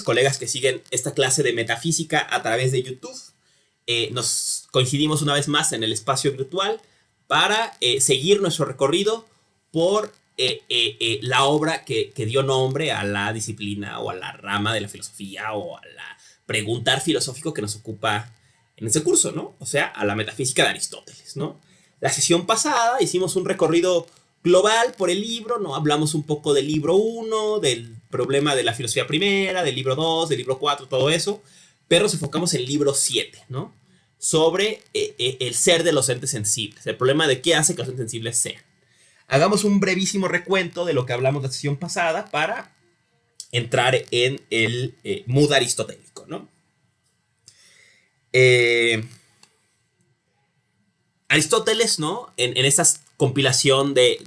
colegas que siguen esta clase de metafísica a través de YouTube. Nos coincidimos una vez más en el espacio virtual para seguir nuestro recorrido por la obra que dio nombre a la disciplina o a la rama de la filosofía o a la preguntar filosófico que nos ocupa en este curso, ¿no? O sea, a la metafísica de Aristóteles, ¿no? La sesión pasada hicimos un recorrido global por el libro, ¿no? Hablamos un poco del libro 1, del problema de la filosofía primera, del libro 2, del libro 4, todo eso, pero nos enfocamos en el libro 7, ¿no? Sobre el ser de los entes sensibles, el problema de qué hace que los entes sensibles sean. Hagamos un brevísimo recuento de lo que hablamos la sesión pasada para entrar en el mood aristotélico, ¿no? Aristóteles, ¿no? En esta compilación de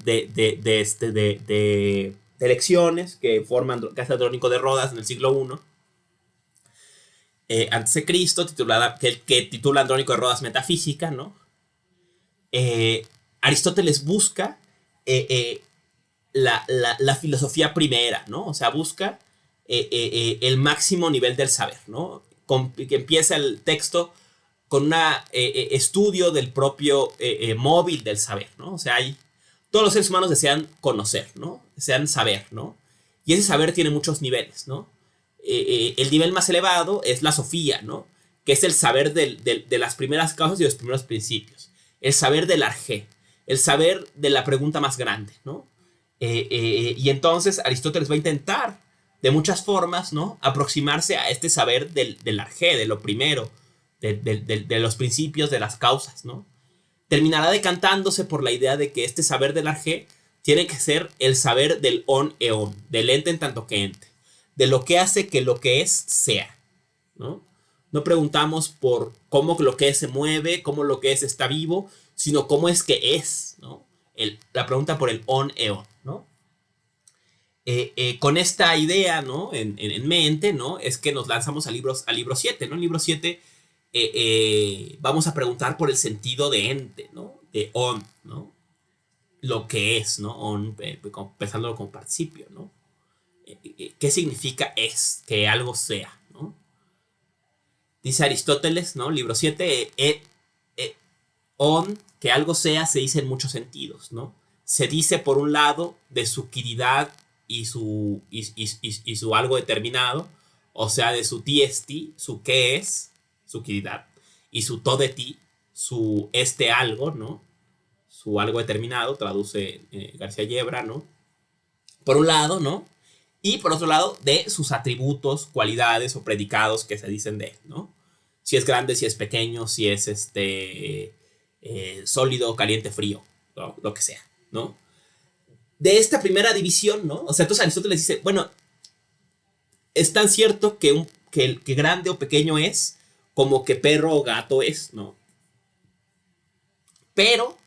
lecciones que forman Casa Andrónico de Rodas en el siglo I, antes de Cristo, que titula Andrónico de Rodas Metafísica, ¿no? Aristóteles busca la filosofía primera, ¿no? O sea, busca el máximo nivel del saber, ¿no? Que empieza el texto con un estudio del propio móvil del saber, ¿no? O sea, todos los seres humanos desean conocer, ¿no? Desean saber, ¿no? Y ese saber tiene muchos niveles, ¿no? El nivel más elevado es la sofía, ¿no? Que es el saber de las primeras causas y los primeros principios. El saber del arjé, el saber de la pregunta más grande, ¿no? Y entonces Aristóteles va a intentar, de muchas formas, ¿no? Aproximarse a este saber del arjé, de lo primero, de los principios, de las causas, ¿no? Terminará decantándose por la idea de que este saber del arjé tiene que ser el saber del on e on, del ente en tanto que ente, de lo que hace que lo que es sea, ¿no? No preguntamos por cómo lo que es se mueve, cómo lo que es está vivo, sino cómo es que es, ¿no? La pregunta por el on e on, ¿no? Con esta idea, ¿no? en mente, ¿no? Es que nos lanzamos al libro 7, ¿no? El libro 7 vamos a preguntar por el sentido de ente, ¿no? De on, ¿no? Lo que es, ¿no? On, pensándolo como participio, ¿no? ¿Qué significa es? Que algo sea, ¿no? Dice Aristóteles, ¿no? Libro 7, on, que algo sea, se dice en muchos sentidos, ¿no? Se dice, por un lado, de su quiridad y su algo determinado, o sea, de su tiesti, su qué es, su quiridad, y su todo de ti, su este algo, ¿no? Su algo determinado, traduce García Yebra, ¿no? Por un lado, ¿no? Y por otro lado, de sus atributos, cualidades o predicados que se dicen de él, ¿no? Si es grande, si es pequeño, si es sólido, caliente, frío, lo que sea, ¿no? De esta primera división, ¿no? O sea, entonces Aristóteles dice, bueno, es tan cierto que grande o pequeño es como que perro o gato es, ¿no? Pero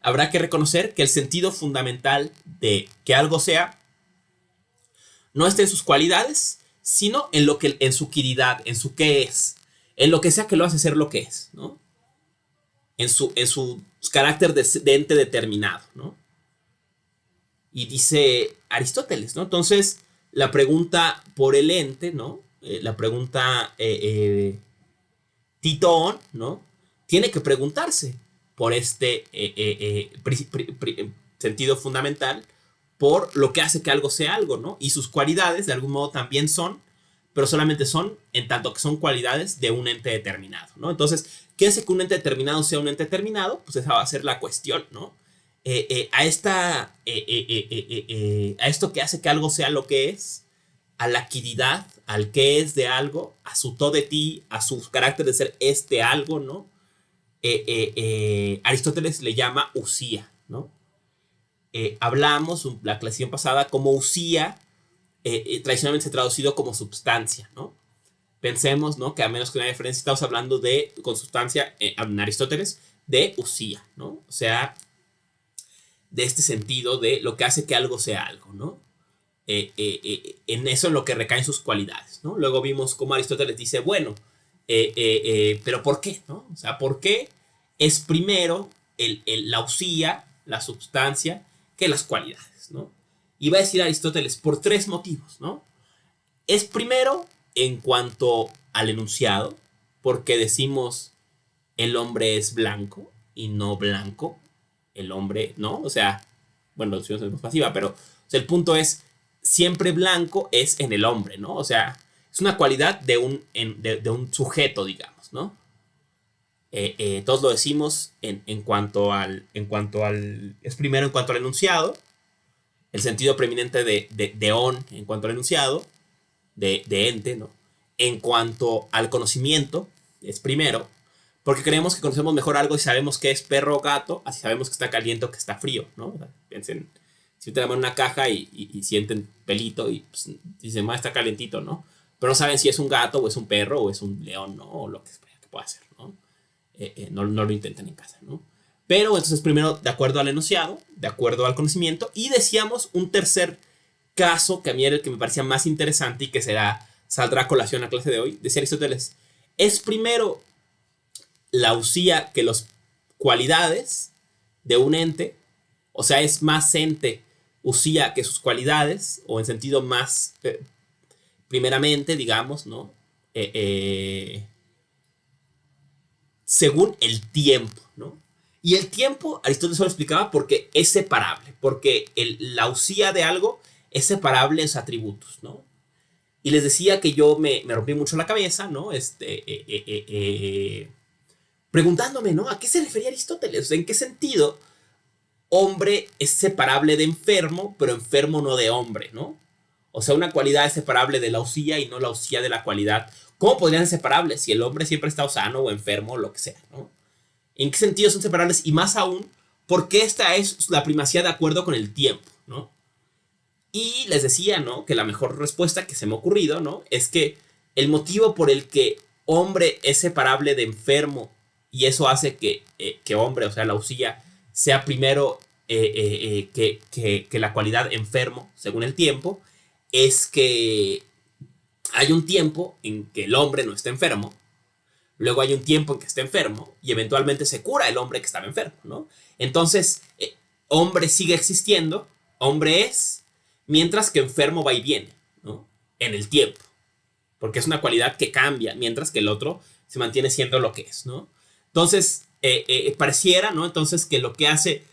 habrá que reconocer que el sentido fundamental de que algo sea no está en sus cualidades, sino en su quiridad, en su qué es, en lo que sea que lo hace ser lo que es, ¿no? En su carácter de ente determinado, ¿no? Y dice Aristóteles, ¿no? Entonces, la pregunta por el ente, ¿no? La pregunta Titón, ¿no? Tiene que preguntarse por este sentido fundamental, por lo que hace que algo sea algo, ¿no? Y sus cualidades, de algún modo, también son, pero solamente son en tanto que son cualidades de un ente determinado, ¿no? Entonces, ¿qué hace que un ente determinado sea un ente determinado? Pues esa va a ser la cuestión, ¿no? A esto que hace que algo sea lo que es, a la quiridad, al que es de algo, a su todo de ti, a su carácter de ser este algo, ¿no? Aristóteles le llama usía, ¿no? Hablamos la clasificación pasada como usía, tradicionalmente se ha traducido como substancia, ¿no? Pensemos, ¿no? Que a menos que una diferencia estamos hablando de, con sustancia, en Aristóteles, de usía, ¿no? O sea, de este sentido de lo que hace que algo sea algo, ¿no? En eso en lo que recaen sus cualidades, ¿no? Luego vimos cómo Aristóteles dice, bueno, pero ¿por qué? ¿No? O sea, ¿por qué es primero la usía, la substancia, que las cualidades, ¿no? Y va a decir Aristóteles por tres motivos, ¿no? Es primero en cuanto al enunciado, porque decimos el hombre es blanco y no blanco, el hombre, ¿no? O sea, bueno, si no es pasiva, pero o sea, el punto es, siempre blanco es en el hombre, ¿no? O sea, es una cualidad de un sujeto, digamos, ¿no? Todos lo decimos en cuanto al, es primero en cuanto al enunciado, el sentido preeminente de on en cuanto al enunciado, de ente, ¿no? En cuanto al conocimiento, es primero, porque creemos que conocemos mejor algo y sabemos que es perro o gato, así sabemos que está caliente o que está frío, ¿no? O sea, piensen, si te dan una caja y sienten pelito y pues, dicen, está calientito, ¿no? Pero no saben si es un gato o es un perro o es un león, ¿no? O lo que pueda ser, ¿no? No lo intenten en casa, ¿no? Pero entonces primero de acuerdo al enunciado, de acuerdo al conocimiento, y decíamos un tercer caso que a mí era el que me parecía más interesante y que saldrá a colación en la clase de hoy. Decía Aristóteles, es primero la usía que las cualidades de un ente, o sea, es más ente usía que sus cualidades, o en sentido más primeramente, digamos, ¿no? Según el tiempo, ¿no? Y el tiempo, Aristóteles solo explicaba porque es separable, porque la usía de algo es separable en sus atributos, ¿no? Y les decía que yo me rompí mucho la cabeza, ¿no? Preguntándome, ¿no? ¿A qué se refería Aristóteles? ¿En qué sentido hombre es separable de enfermo, pero enfermo no de hombre, ¿no? O sea, una cualidad es separable de la usía y no la usía de la cualidad. ¿Cómo podrían ser separables si el hombre siempre está sano o enfermo o lo que sea, ¿no? ¿En qué sentido son separables? Y más aún, ¿por qué esta es la primacía de acuerdo con el tiempo, ¿no? Y les decía, ¿no? Que la mejor respuesta que se me ha ocurrido, ¿no? Es que el motivo por el que hombre es separable de enfermo y eso hace que hombre, o sea, la usía, sea primero que la cualidad enfermo, según el tiempo, es que hay un tiempo en que el hombre no está enfermo, luego hay un tiempo en que está enfermo y eventualmente se cura el hombre que estaba enfermo, ¿no? Entonces, hombre sigue existiendo, hombre es, mientras que enfermo va y viene, ¿no? En el tiempo, porque es una cualidad que cambia, mientras que el otro se mantiene siendo lo que es, ¿no? Entonces, pareciera, ¿no? Entonces, que lo que hace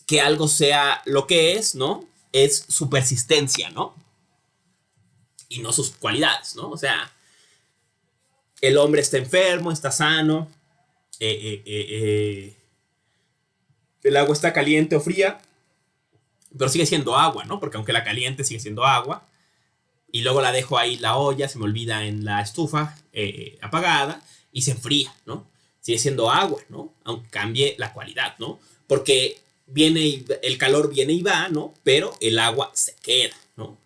que algo sea lo que es, ¿no? Es su persistencia, ¿no? Y no sus cualidades, ¿no? O sea, el hombre está enfermo, está sano, el agua está caliente o fría, pero sigue siendo agua, ¿no? Porque aunque la caliente sigue siendo agua, y luego la dejo ahí la olla, se me olvida en la estufa apagada y se enfría, ¿no? Sigue siendo agua, ¿no? Aunque cambie la cualidad, ¿no? Porque el calor viene y va, ¿no? Pero el agua se queda, ¿no?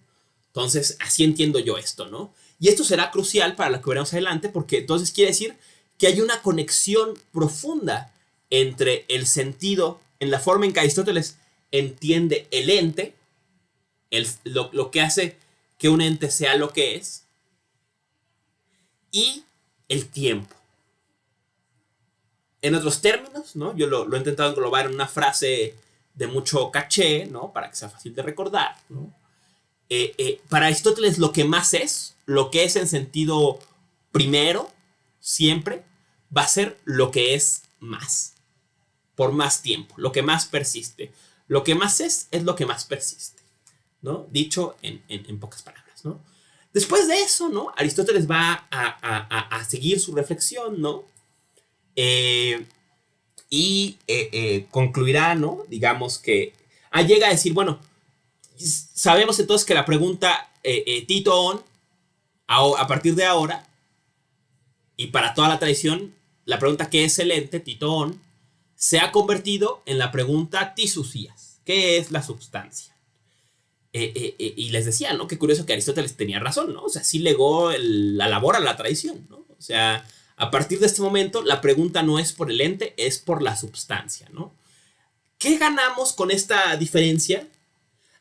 Entonces, así entiendo yo esto, ¿no? Y esto será crucial para lo que veremos adelante, porque entonces quiere decir que hay una conexión profunda entre el sentido, en la forma en que Aristóteles entiende el ente, lo que hace que un ente sea lo que es, y el tiempo. En otros términos, ¿no? Yo lo he intentado englobar en una frase de mucho caché, ¿no? Para que sea fácil de recordar, ¿no? Para Aristóteles lo que más es, lo que es en sentido primero, siempre, va a ser lo que es más, por más tiempo, lo que más persiste. Lo que más es lo que más persiste, ¿no? Dicho en pocas palabras, ¿no? Después de eso, ¿no? Aristóteles va a seguir su reflexión, ¿no? Concluirá, ¿no? Digamos que llega a decir, bueno, sabemos entonces que la pregunta Tito On, a partir de ahora, y para toda la tradición, la pregunta ¿qué es el ente? Tito On, se ha convertido en la pregunta Tisusías, ¿qué es la substancia? Y les decía, ¿no? Qué curioso que Aristóteles tenía razón, ¿no? O sea, sí legó la labor a la tradición, ¿no? O sea, a partir de este momento, la pregunta no es por el ente, es por la substancia, ¿no? ¿Qué ganamos con esta diferencia?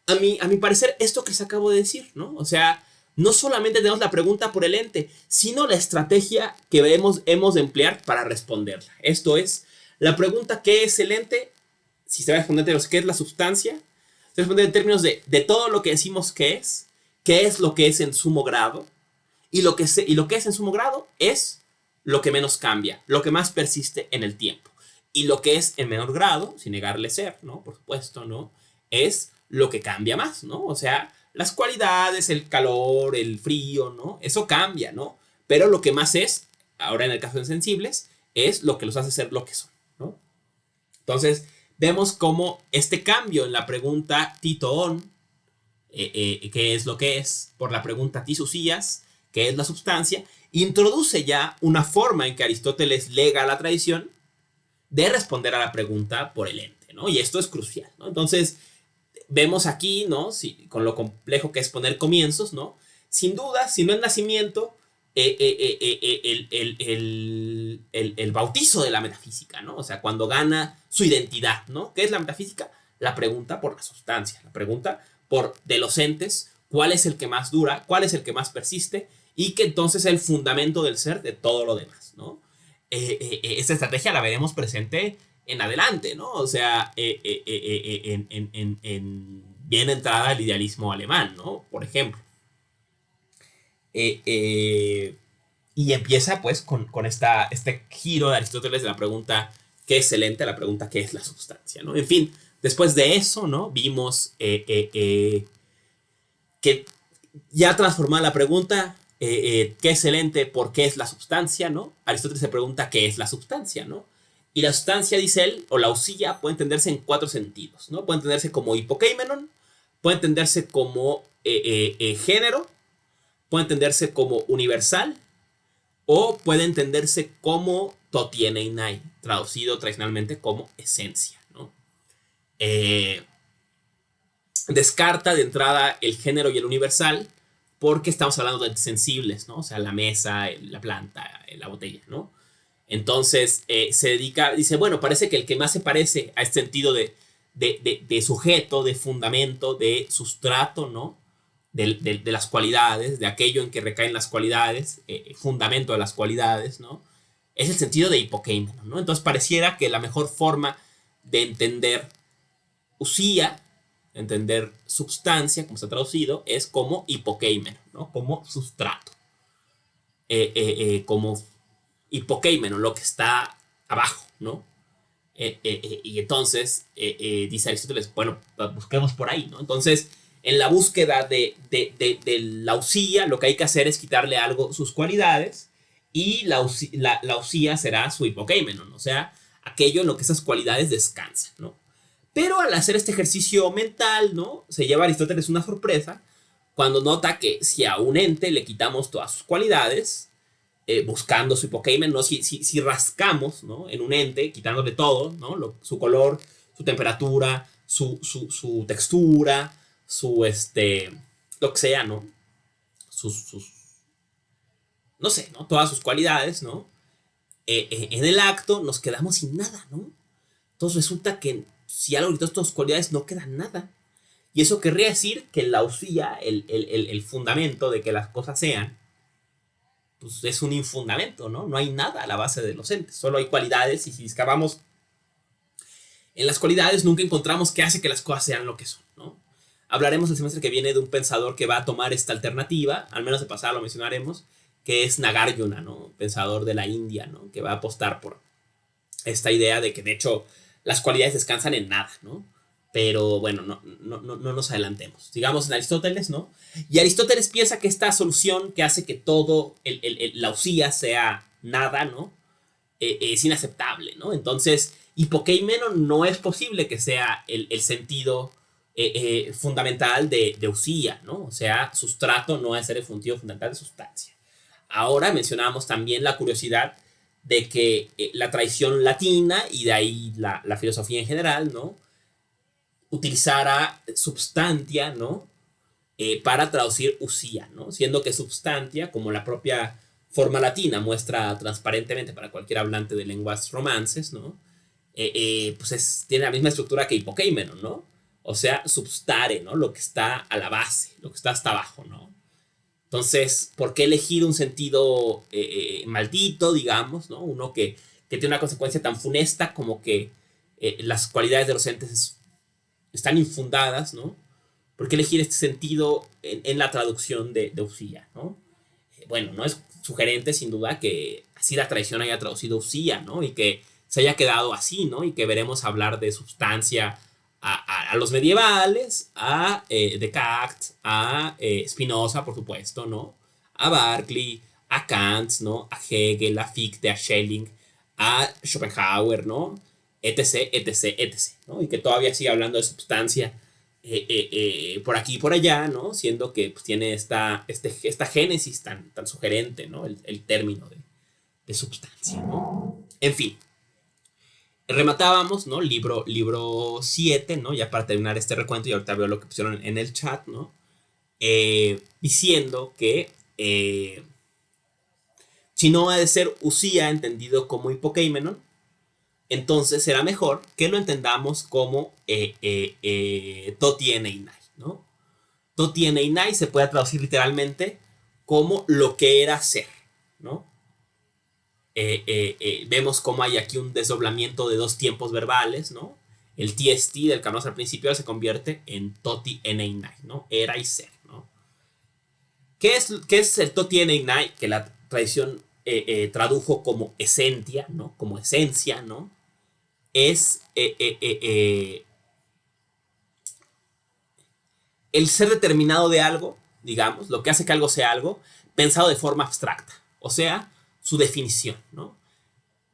A mi parecer, esto que les acabo de decir, ¿no? O sea, no solamente tenemos la pregunta por el ente, sino la estrategia que hemos de emplear para responderla. Esto es, la pregunta ¿qué es el ente? Si se va a responder de los qué es la substancia, se responde en términos de todo lo que decimos que es, qué es lo que es en sumo grado, y lo que es en sumo grado es lo que menos cambia, lo que más persiste en el tiempo. Y lo que es en menor grado, sin negarle ser, ¿no? Por supuesto, ¿no? Es lo que cambia más, ¿no? O sea, las cualidades, el calor, el frío, ¿no? Eso cambia, ¿no? Pero lo que más es, ahora en el caso de sensibles, es lo que los hace ser lo que son, ¿no? Entonces, vemos cómo este cambio en la pregunta Tito-on, ¿qué es lo que es? Por la pregunta Tisusías, ¿qué es la substancia? Introduce ya una forma en que Aristóteles lega a la tradición de responder a la pregunta por el ente, ¿no? Y esto es crucial, ¿no? Entonces, vemos aquí, ¿no? Con lo complejo que es poner comienzos, ¿no? Sin duda, si no el nacimiento, el bautizo de la metafísica, ¿no? O sea, cuando gana su identidad, ¿no? ¿Qué es la metafísica? La pregunta por la sustancia, la pregunta por de los entes, cuál es el que más dura, cuál es el que más persiste, y que entonces es el fundamento del ser de todo lo demás, ¿no? Esta estrategia la veremos presente en adelante, ¿no? O sea, bien entrada el idealismo alemán, ¿no? Por ejemplo. Y empieza pues con este giro de Aristóteles de la pregunta ¿qué es el ente? A la pregunta ¿qué es la sustancia? ¿No? En fin, después de eso, ¿no? Vimos que ya transformada la pregunta ¿qué es el ente? ¿Por qué es la sustancia? ¿No? Aristóteles se pregunta ¿qué es la sustancia? ¿No? Y la sustancia, dice él, o la usía, puede entenderse en 4 sentidos, ¿no? Puede entenderse como hipokeimenon, puede entenderse como género, puede entenderse como universal, o puede entenderse como totieneinai, traducido tradicionalmente como esencia, ¿no? Descarta de entrada el género y el universal porque estamos hablando de sensibles, ¿no? O sea, la mesa, la planta, la botella, ¿no? Entonces se dedica, dice, bueno, parece que el que más se parece a este sentido de sujeto, de fundamento, de sustrato, ¿no? De las cualidades, de aquello en que recaen las cualidades, fundamento de las cualidades, ¿no? Es el sentido de hipokeimenon, ¿no? Entonces pareciera que la mejor forma de entender usía, entender substancia, como se ha traducido, es como hipokeimenon, ¿no? Como sustrato, como hipokeimenon, lo que está abajo, ¿no? Y entonces dice Aristóteles, bueno, busquemos por ahí, ¿no? Entonces, en la búsqueda de la usía, lo que hay que hacer es quitarle algo sus cualidades, y la usía será su hipokeimenon, o sea, aquello en lo que esas cualidades descansan, ¿no? Pero al hacer este ejercicio mental, ¿no? Se lleva a Aristóteles una sorpresa cuando nota que si a un ente le quitamos todas sus cualidades, buscando su hipokeimenon, ¿no? Si rascamos, ¿no? En un ente, quitándole todo, ¿no? Su color, su temperatura, su textura, lo que sea, ¿no? No sé, ¿no? Todas sus cualidades, ¿no? En el acto nos quedamos sin nada, ¿no? Entonces resulta que si algo quitó todas sus cualidades, no queda nada. Y eso querría decir que la usía, el fundamento de que las cosas sean, pues es un infundamento, ¿no? No hay nada a la base de los entes, solo hay cualidades, y si excavamos en las cualidades nunca encontramos qué hace que las cosas sean lo que son, ¿no? Hablaremos el semestre que viene de un pensador que va a tomar esta alternativa, al menos de pasada lo mencionaremos, que es Nagarjuna, ¿no? Pensador de la India, ¿no? Que va a apostar por esta idea de que de hecho las cualidades descansan en nada, ¿no? Pero bueno, no nos adelantemos. Sigamos en Aristóteles, ¿no? Y Aristóteles piensa que esta solución que hace que todo la usía sea nada, ¿no? Es inaceptable, ¿no? Entonces, hipokeimenon no es posible que sea el sentido fundamental de usía, ¿no? O sea, sustrato no es el sentido fundamental de sustancia. Ahora mencionamos también la curiosidad de que la tradición latina, y de ahí la filosofía en general, ¿no? Utilizara substantia, ¿no? Para traducir usía, ¿no? Siendo que substantia, como la propia forma latina muestra transparentemente para cualquier hablante de lenguas romances, ¿no? Pues tiene la misma estructura que hipokeimenon, ¿no? O sea, substare, ¿no? Lo que está a la base, lo que está hasta abajo, ¿no? Entonces, ¿por qué elegir un sentido maldito, digamos, ¿no? Uno que tiene una consecuencia tan funesta como que las cualidades de los entes están infundadas, ¿no? ¿Por qué elegir este sentido en la traducción de Usía, ¿no? Bueno, no es sugerente sin duda que así la tradición haya traducido Usía, ¿no? Y que se haya quedado así, ¿no? Y que veremos hablar de sustancia a los medievales, a Descartes, a Spinoza, por supuesto, ¿no? A Berkeley, a Kant, ¿no? A Hegel, a Fichte, a Schelling, a Schopenhauer, ¿no? Etc, etc, etc, ¿no? Y que todavía sigue hablando de sustancia por aquí y por allá, ¿no? Siendo que pues, tiene esta génesis tan sugerente, ¿no? El término de sustancia, ¿no? En fin, rematábamos, ¿no? Libro 7, ¿no? Ya para terminar este recuento, y ahorita veo lo que pusieron en el chat, ¿no? Diciendo que si no ha de ser Usía entendido como Hipokeimenon, entonces será mejor que lo entendamos como Toti Eneinai, ¿no? Toti Eneinai se puede traducir literalmente como lo que era ser, ¿no? Vemos cómo hay aquí un desdoblamiento de dos tiempos verbales, ¿no? El TST del que hablamos al principio se convierte en Toti Eneinai, ¿no? Era y ser, ¿no? ¿Qué es el Toti Eneinai? Que la tradición tradujo como esencia, ¿no? Como esencia, ¿no? Es el ser determinado de algo, digamos, lo que hace que algo sea algo, pensado de forma abstracta, o sea, su definición, ¿no?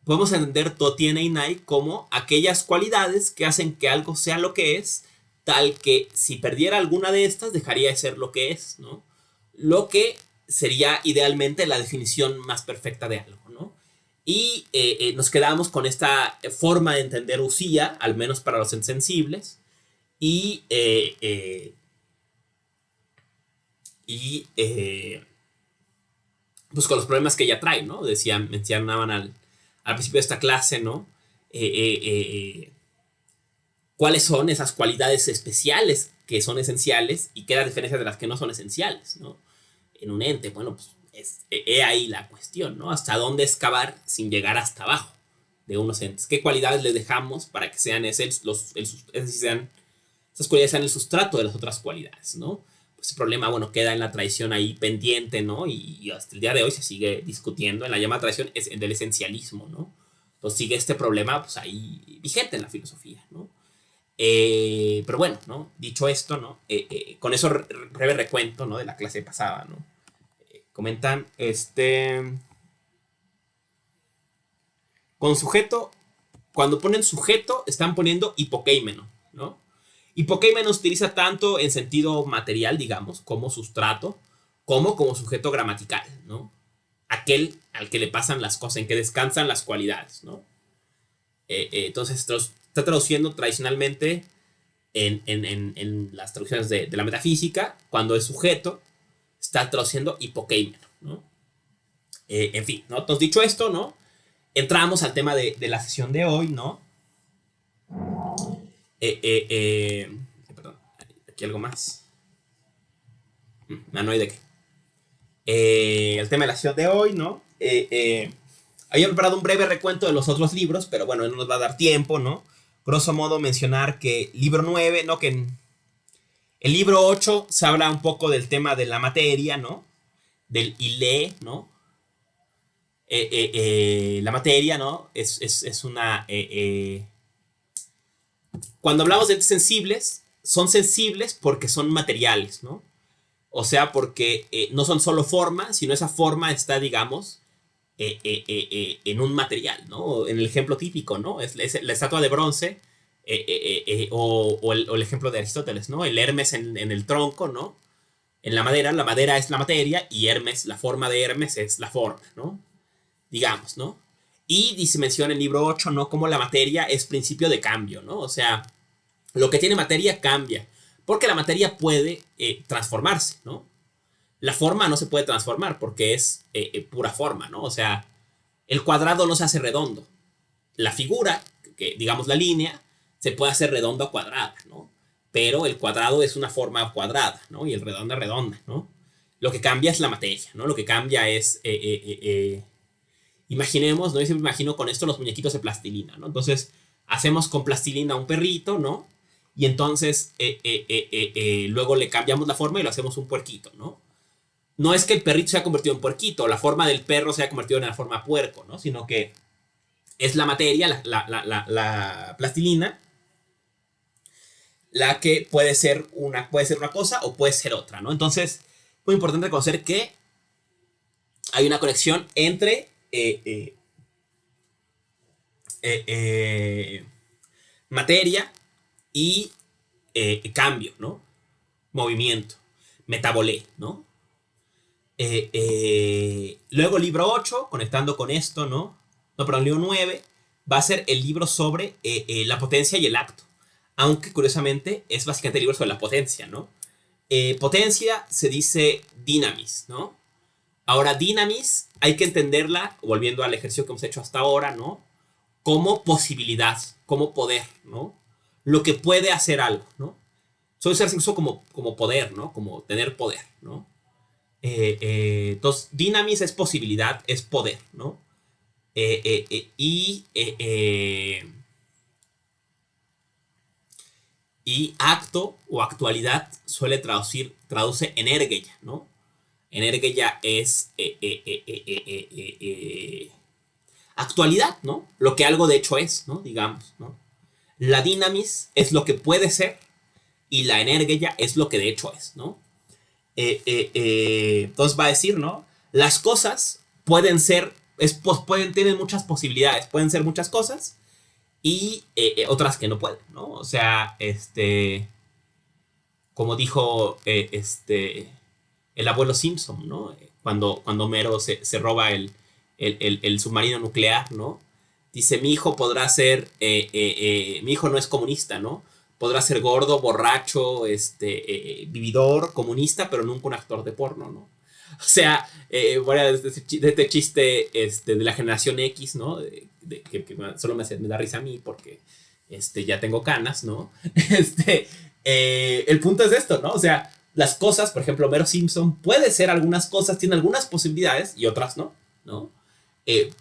Podemos entender Toti Eneinai como aquellas cualidades que hacen que algo sea lo que es, tal que si perdiera alguna de estas dejaría de ser lo que es, ¿no? Lo que sería idealmente la definición más perfecta de algo, ¿no? Y nos quedamos con esta forma de entender Usía, al menos para los insensibles, y pues con los problemas que ella trae, ¿no? Mencionaban al principio de esta clase, ¿no? ¿Cuáles son esas cualidades especiales que son esenciales y qué es la diferencia de las que no son esenciales, ¿no? En un ente, bueno, pues he ahí la cuestión, ¿no? Hasta dónde excavar sin llegar hasta abajo de unos entes. ¿Qué cualidades les dejamos para que sean esas cualidades sean el sustrato de las otras cualidades, ¿no? Pues ese problema, bueno, queda en la tradición ahí pendiente, ¿no? Y hasta el día de hoy se sigue discutiendo en la llamada tradición del esencialismo, ¿no? Entonces sigue este problema, pues ahí vigente en la filosofía, ¿no? Pero bueno, ¿no? Dicho esto, ¿no? Con eso breve recuento, ¿no? De la clase pasada, ¿no? Comentan, con sujeto, cuando ponen sujeto, están poniendo hipokeimenon, ¿no? Hipokeimenon se utiliza tanto en sentido material, digamos, como sustrato, como sujeto gramatical, ¿no? Aquel al que le pasan las cosas, en que descansan las cualidades, ¿no? Entonces, está traduciendo tradicionalmente en las traducciones de la metafísica, cuando es sujeto, está traduciendo hipokeimenon, ¿no? En fin, ¿no? Entonces, dicho esto, ¿no? Entramos al tema de la sesión de hoy, ¿no? Perdón, aquí algo más. No hay de qué. El tema de la sesión de hoy, ¿no? Había preparado un breve recuento de los otros libros, pero bueno, no nos va a dar tiempo, ¿no? Grosso modo mencionar que libro 9, ¿no? Que en el libro 8 se habla un poco del tema de la materia, ¿no? Del ile, ¿no? La materia, ¿no? Es una... Cuando hablamos de entes sensibles, son sensibles porque son materiales, ¿no? O sea, porque no son solo forma, sino esa forma está, digamos, en un material, ¿no? En el ejemplo típico, ¿no? Es la estatua de bronce o el ejemplo de Aristóteles, ¿no? El Hermes en el tronco, ¿no? En la madera es la materia y Hermes, la forma de Hermes es la forma, ¿no? Digamos, ¿no? Y se menciona en el libro 8, ¿no? Como la materia es principio de cambio, ¿no? O sea, lo que tiene materia cambia, porque la materia puede transformarse, ¿no? La forma no se puede transformar porque es pura forma, ¿no? O sea, el cuadrado no se hace redondo. La figura, que digamos la línea, se puede hacer redonda o cuadrada, ¿no? Pero el cuadrado es una forma cuadrada, ¿no? Y el redondo es redonda, ¿no? Lo que cambia es la materia, ¿no? Lo que cambia es... imaginemos, ¿no? Yo siempre imagino con esto los muñequitos de plastilina, ¿no? Entonces, hacemos con plastilina un perrito, ¿no? y entonces luego le cambiamos la forma y lo hacemos un puerquito, ¿no? No es que el perrito se haya convertido en puerquito, la forma del perro se haya convertido en la forma puerco, ¿no? Sino que es la materia, la plastilina, la que puede ser una cosa o puede ser otra, ¿no? Entonces, muy importante reconocer que hay una conexión entre materia y cambio, ¿no? Movimiento, metabolé, ¿no? Luego libro 8, conectando con esto, ¿no? No, perdón, libro 9 va a ser el libro sobre la potencia y el acto. Aunque curiosamente es básicamente el libro sobre la potencia, ¿no? Potencia se dice dynamis, ¿no? Ahora, dynamis hay que entenderla, volviendo al ejercicio que hemos hecho hasta ahora, ¿no? Como posibilidad, como poder, ¿no? Lo que puede hacer algo, ¿no? Suele ser incluso como poder, ¿no? Como tener poder, ¿no? Entonces, dynamis es posibilidad, es poder, ¿no? Y acto o actualidad traduce energeia, ¿no? Energeia es actualidad, ¿no? Lo que algo de hecho es, ¿no? Digamos, ¿no? La dynamis es lo que puede ser y la energeia es lo que de hecho es, ¿no? Entonces va a decir, ¿no? Las cosas pueden ser, tienen muchas posibilidades, pueden ser muchas cosas y otras que no pueden, ¿no? O sea, como dijo el abuelo Simpson, ¿no? Cuando Homero se roba el submarino nuclear, ¿no? Dice, mi hijo podrá ser, mi hijo no es comunista, ¿no? Podrá ser gordo, borracho, vividor, comunista, pero nunca un actor de porno, ¿no? O sea, bueno, de este chiste de la generación X, ¿no? Que solo me da risa a mí porque ya tengo canas, ¿no? El punto es esto, ¿no? O sea, las cosas, por ejemplo, Homero Simpson puede ser algunas cosas, tiene algunas posibilidades y otras no, ¿no?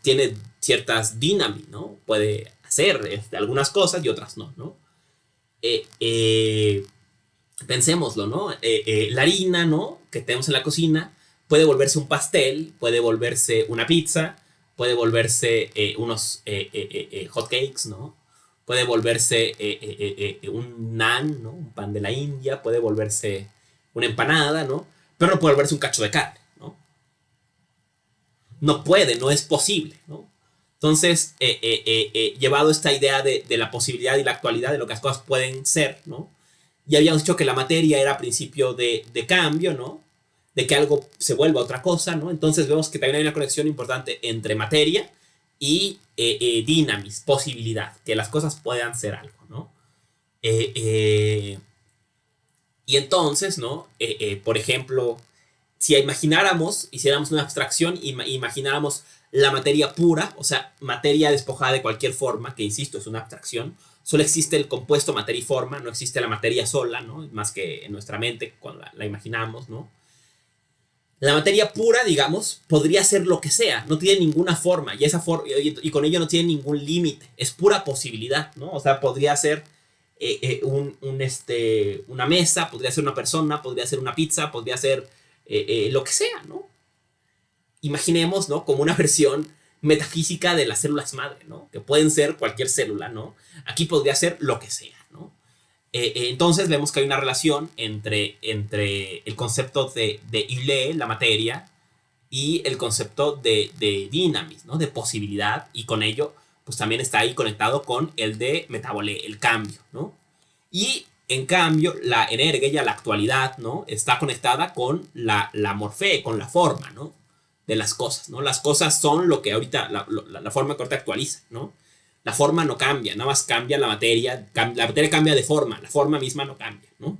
Tiene ciertas dinámicas, ¿no? Puede hacer algunas cosas y otras no, ¿no? Pensémoslo, ¿no? La harina, ¿no? Que tenemos en la cocina puede volverse un pastel, puede volverse una pizza, puede volverse unos hot cakes, ¿no? Puede volverse un naan, ¿no? Un pan de la India, puede volverse una empanada, ¿no? Pero no puede volverse un cacho de carne, ¿no? No puede, no es posible, ¿no? Entonces, llevado esta idea de la posibilidad y la actualidad de lo que las cosas pueden ser, ¿no? Ya habíamos dicho que la materia era principio de cambio, ¿no? De que algo se vuelva otra cosa, ¿no? Entonces vemos que también hay una conexión importante entre materia y dynamis, posibilidad, que las cosas puedan ser algo, ¿no? Y entonces, ¿no? Por ejemplo, si imagináramos, hiciéramos una abstracción, imagináramos la materia pura, o sea, materia despojada de cualquier forma, que insisto, es una abstracción, solo existe el compuesto materia y forma, no existe la materia sola, ¿no? Más que en nuestra mente cuando la imaginamos, ¿no? La materia pura, digamos, podría ser lo que sea, no tiene ninguna forma, y con ello no tiene ningún límite, es pura posibilidad, ¿no? O sea, podría ser una mesa, podría ser una persona, podría ser una pizza, podría ser lo que sea, ¿no? Imaginemos, ¿no? Como una versión metafísica de las células madre, ¿no? Que pueden ser cualquier célula, ¿no? Aquí podría ser lo que sea, ¿no? Entonces vemos que hay una relación entre el concepto de Euler, la materia, y el concepto de dynamis, ¿no? De posibilidad, y con ello, pues también está ahí conectado con el de metabolé, el cambio, ¿no? Y en cambio, la energía, la actualidad, ¿no? Está conectada con la morfé, con la forma, ¿no? De las cosas, ¿no? Las cosas son lo que ahorita, la forma que ahorita actualiza, ¿no? La forma no cambia, nada más cambia la materia cambia de forma, la forma misma no cambia, ¿no?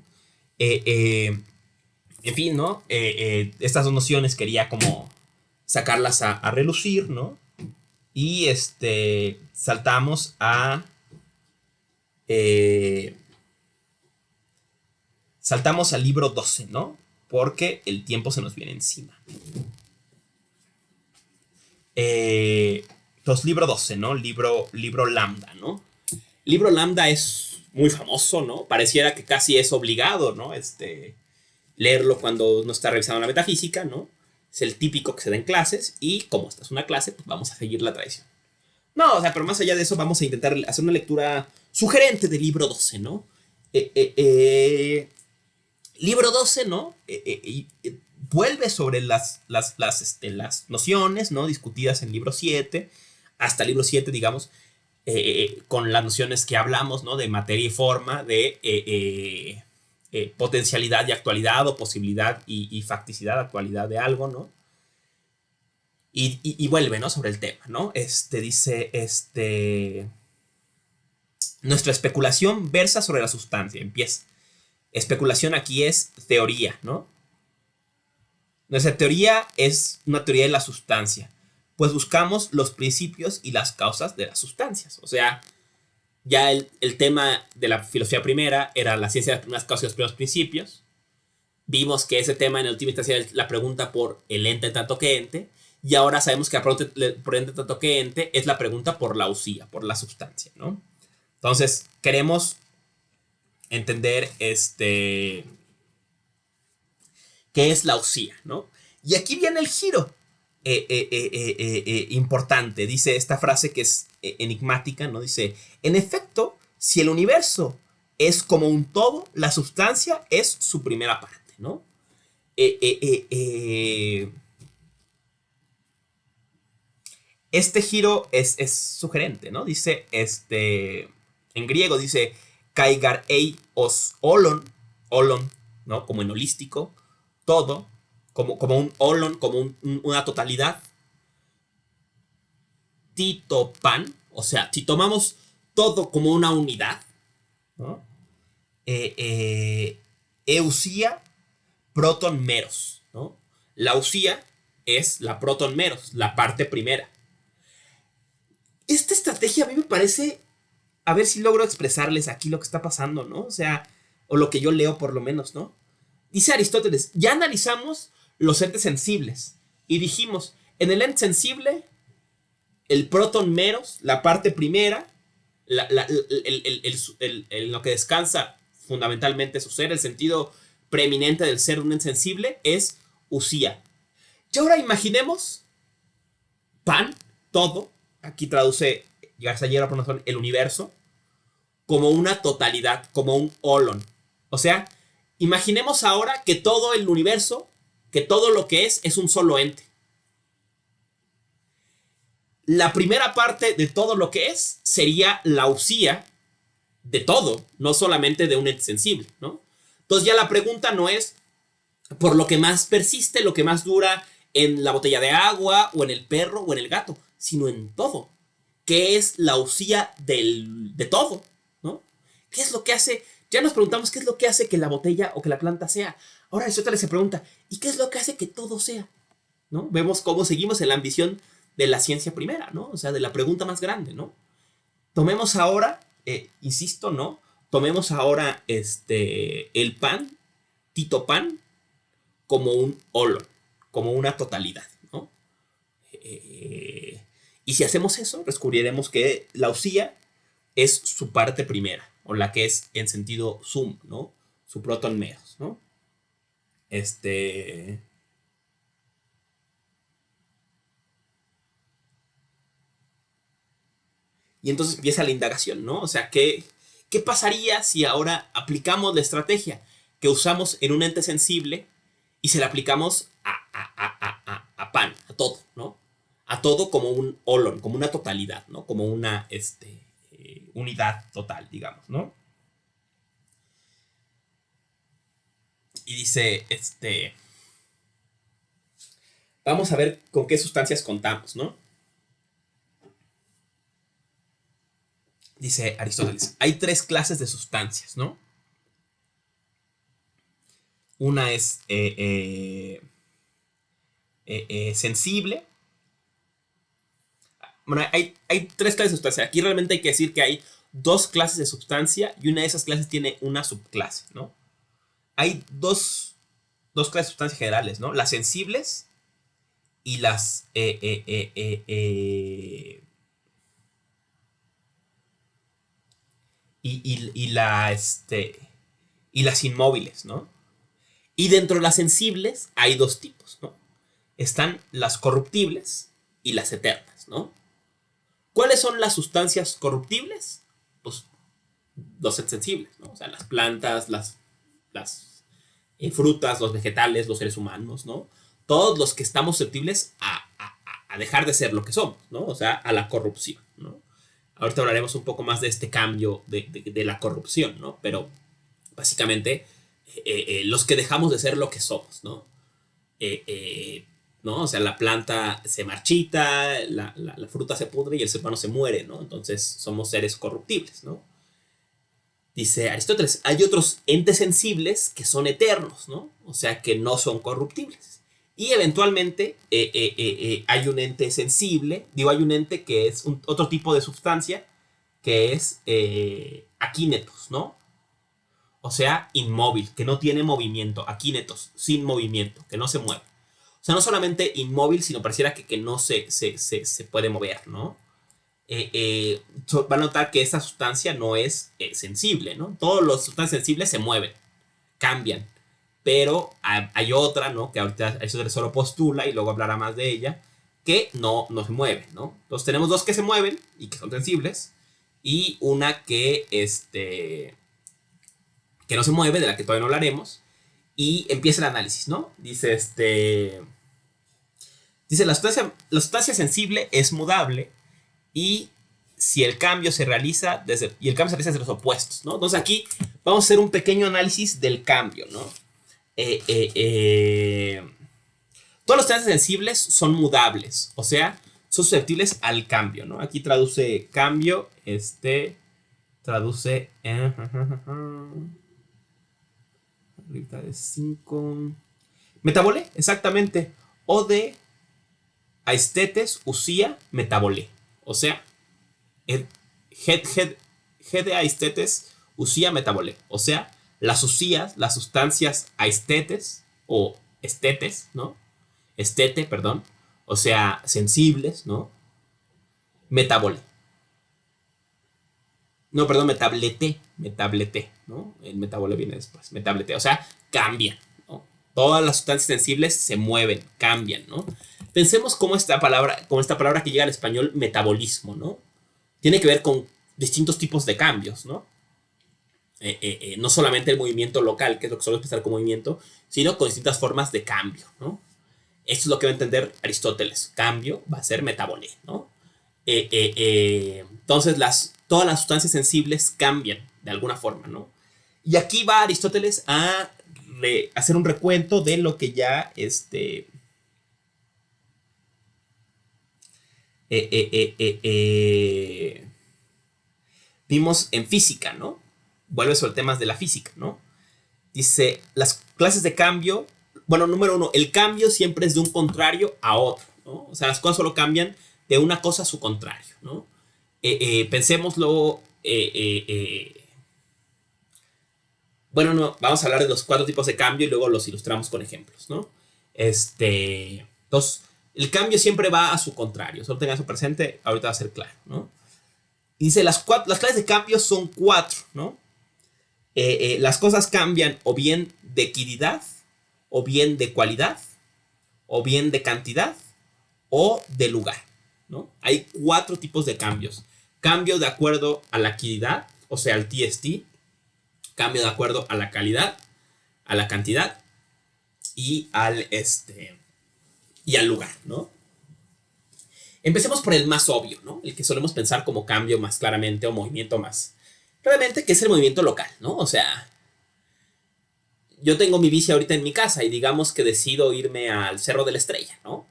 En fin, ¿no? Estas dos nociones quería como sacarlas a relucir, ¿no? Y saltamos a... saltamos al libro 12, ¿no? Porque el tiempo se nos viene encima. Entonces, libro 12, ¿no? Libro lambda, ¿no? Libro lambda es muy famoso, ¿no? Pareciera que casi es obligado, ¿no? Leerlo cuando uno está revisando la metafísica, ¿no? Es el típico que se da en clases y como esta es una clase, pues vamos a seguir la tradición. No, o sea, pero más allá de eso, vamos a intentar hacer una lectura sugerente del libro 12, ¿no? Libro 12, ¿no? Vuelve sobre las nociones, ¿no? Discutidas en libro 7, hasta el libro 7, digamos, con las nociones que hablamos, ¿no? De materia y forma, de potencialidad y actualidad, o posibilidad y facticidad, actualidad de algo, ¿no? Y vuelve, ¿no? Sobre el tema, ¿no? Dice, nuestra especulación versa sobre la sustancia. Empieza. Especulación aquí es teoría, ¿no? Nuestra teoría es una teoría de la sustancia, pues buscamos los principios y las causas de las sustancias. O sea, ya el tema de la filosofía primera era la ciencia de las primeras causas y los primeros principios. Vimos que ese tema en última instancia es la pregunta por el ente tanto que ente, y ahora sabemos que por ente tanto que ente es la pregunta por la usía, por la sustancia, ¿no? Entonces, queremos entender qué es la usía, ¿no? Y aquí viene el giro importante. Dice esta frase que es enigmática, ¿no? Dice, en efecto, si el universo es como un todo, la sustancia es su primera parte, ¿no? Este giro es sugerente, ¿no? Dice, en griego dice, kaigar ei os olon, ¿no? Como en holístico, todo, como un olon, como una totalidad. Titopan, o sea, si tomamos todo como una unidad, ¿no? Eusía, proton meros, ¿no? La usía es la proton meros, la parte primera. Esta estrategia a mí me parece, a ver si logro expresarles aquí lo que está pasando, ¿no? O sea, o lo que yo leo por lo menos, ¿no? Dice Aristóteles, ya analizamos los entes sensibles y dijimos, en el ente sensible, el proton meros, la parte primera, lo que descansa fundamentalmente su ser, el sentido preeminente del ser de un ente sensible, es usía. Y ahora imaginemos pan, todo, aquí traduce García Llera por razón, el universo, como una totalidad, como un holon. O sea, imaginemos ahora que todo el universo, que todo lo que es un solo ente. La primera parte de todo lo que es sería la usía de todo, no solamente de un ente sensible, ¿no? Entonces ya la pregunta no es por lo que más persiste, lo que más dura en la botella de agua, o en el perro, o en el gato, sino en todo. ¿Qué es la usía de todo? ¿No? ¿Qué es lo que hace? Ya nos preguntamos qué es lo que hace que la botella o que la planta sea. Ahora Aristóteles se pregunta, ¿y qué es lo que hace que todo sea? ¿No? Vemos cómo seguimos en la ambición de la ciencia primera, ¿no? O sea, de la pregunta más grande, ¿no? Tomemos ahora, insisto, ¿no? Tomemos ahora el pan, Tito Pan, como un holon, como una totalidad, ¿no? Y si hacemos eso, descubriremos que la usía es su parte primera, o la que es en sentido sum, ¿no? Su proton meros, ¿no? Y entonces empieza la indagación, ¿no? O sea, ¿qué pasaría si ahora aplicamos la estrategia que usamos en un ente sensible y se la aplicamos a pan, a todo, ¿no? A todo como un holon, como una totalidad, ¿no? Como una unidad total, digamos, ¿no? Y dice, vamos a ver con qué sustancias contamos, ¿no? Dice Aristóteles, hay tres clases de sustancias, ¿no? Una es sensible. Bueno, hay tres clases de sustancia. Aquí realmente hay que decir que hay dos clases de sustancia y una de esas clases tiene una subclase, ¿no? Hay dos clases de sustancias generales, ¿no? Las sensibles y las y las inmóviles, ¿no? Y dentro de las sensibles hay dos tipos, ¿no? Están las corruptibles y las eternas, ¿no? ¿Cuáles son las sustancias corruptibles? Pues los sensibles, ¿no? O sea, las plantas, las frutas, los vegetales, los seres humanos, ¿no? Todos los que estamos susceptibles a dejar de ser lo que somos, ¿no? O sea, a la corrupción, ¿no? Ahorita hablaremos un poco más de este cambio de la corrupción, ¿no? Pero básicamente los que dejamos de ser lo que somos, ¿no? ¿No? O sea, la planta se marchita, la fruta se pudre y el ser humano se muere, ¿no? Entonces somos seres corruptibles, ¿no? Dice Aristóteles, hay otros entes sensibles que son eternos, ¿no? O sea, que no son corruptibles. Y eventualmente hay un ente sensible, digo, hay un ente que es otro tipo de sustancia, que es aquínetos, ¿no? O sea, inmóvil, que no tiene movimiento, aquínetos, sin movimiento, que no se mueve. O sea, no solamente inmóvil, sino pareciera que no se puede mover, ¿no? Van a notar que esta sustancia no es sensible, ¿no? Todas las sustancias sensibles se mueven, cambian, pero hay otra, ¿no? Que ahorita eso solo postula y luego hablará más de ella, que no se mueve, ¿no? Entonces tenemos dos que se mueven y que son sensibles, y una que no se mueve, de la que todavía no hablaremos, y empieza el análisis, ¿no? Dice la sustancia sensible es mudable y si el cambio se realiza desde los opuestos, ¿no? Entonces aquí vamos a hacer un pequeño análisis del cambio, ¿no? Todas las sustancias sensibles son mudables, o sea, son susceptibles al cambio, ¿no? Aquí traduce cambio, traduce ahorita de 5 metabole, exactamente, o de aistetes usía metabole, o sea, G de aistetes usía metabole, o sea, las usías, las sustancias aistetes o estetes, ¿no? Estete, perdón, o sea, sensibles, ¿no? Metabole. No, perdón, metablete, ¿no? El metabole viene después, metablete, o sea, cambian, ¿no? Todas las sustancias sensibles se mueven, cambian, ¿no? Pensemos cómo esta palabra que llega al español, metabolismo, ¿no? Tiene que ver con distintos tipos de cambios, ¿no? No solamente el movimiento local, que es lo que solemos pensar como movimiento, sino con distintas formas de cambio, ¿no? Esto es lo que va a entender Aristóteles. Cambio va a ser metabolé, ¿no? Entonces, todas las sustancias sensibles cambian de alguna forma, ¿no? Y aquí va Aristóteles a hacer un recuento de lo que ya vimos en física, ¿no? Vuelve sobre temas de la física, ¿no? Dice, las clases de cambio, bueno, número 1, el cambio siempre es de un contrario a otro, ¿no? O sea, las cosas solo cambian de una cosa a su contrario, ¿no? Pensémoslo, bueno, no, vamos a hablar de los 4 tipos de cambio y luego los ilustramos con ejemplos, ¿no? Entonces, el cambio siempre va a su contrario, solo tengan eso presente, ahorita va a ser claro, ¿no? Dice, las clases de cambio son 4, ¿no? Las cosas cambian o bien de equidad, o bien de cualidad, o bien de cantidad, o de lugar, ¿no? Hay 4 tipos de cambios. Cambio de acuerdo a la equidad, o sea, al TST. Cambio de acuerdo a la calidad, a la cantidad y al lugar, ¿no? Empecemos por el más obvio, ¿no? El que solemos pensar como cambio más claramente o movimiento más claramente, que es el movimiento local, ¿no? O sea, yo tengo mi bici ahorita en mi casa y digamos que decido irme al Cerro de la Estrella, ¿no?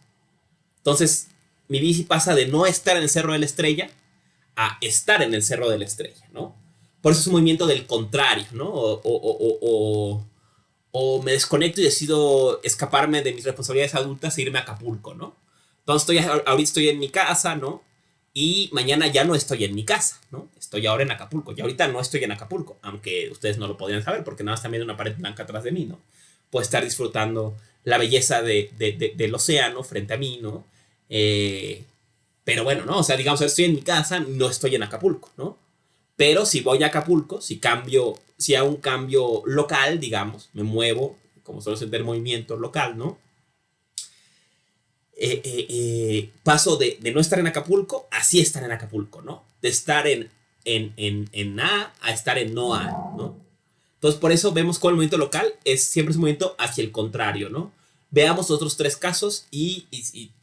Entonces, mi bici pasa de no estar en el Cerro de la Estrella a estar en el Cerro de la Estrella, ¿no? Por eso es un movimiento del contrario, ¿no? O me desconecto y decido escaparme de mis responsabilidades adultas e irme a Acapulco, ¿no? Entonces ahorita estoy en mi casa, ¿no? Y mañana ya no estoy en mi casa, ¿no? Estoy ahora en Acapulco. Y ahorita no estoy en Acapulco, aunque ustedes no lo podrían saber porque nada más también hay una pared blanca atrás de mí, ¿no? Puedo estar disfrutando la belleza del océano frente a mí, ¿no? Pero bueno, ¿no? O sea, digamos, estoy en mi casa, no estoy en Acapulco, ¿no? Pero si voy a Acapulco, si hago un cambio local, digamos, me muevo, como suelo sentir movimiento local, ¿no? Paso de no estar en Acapulco a sí estar en Acapulco, ¿no? De estar en A estar en no A, ¿no? Entonces, por eso vemos cómo el movimiento local siempre es un movimiento hacia el contrario, ¿no? Veamos otros tres casos y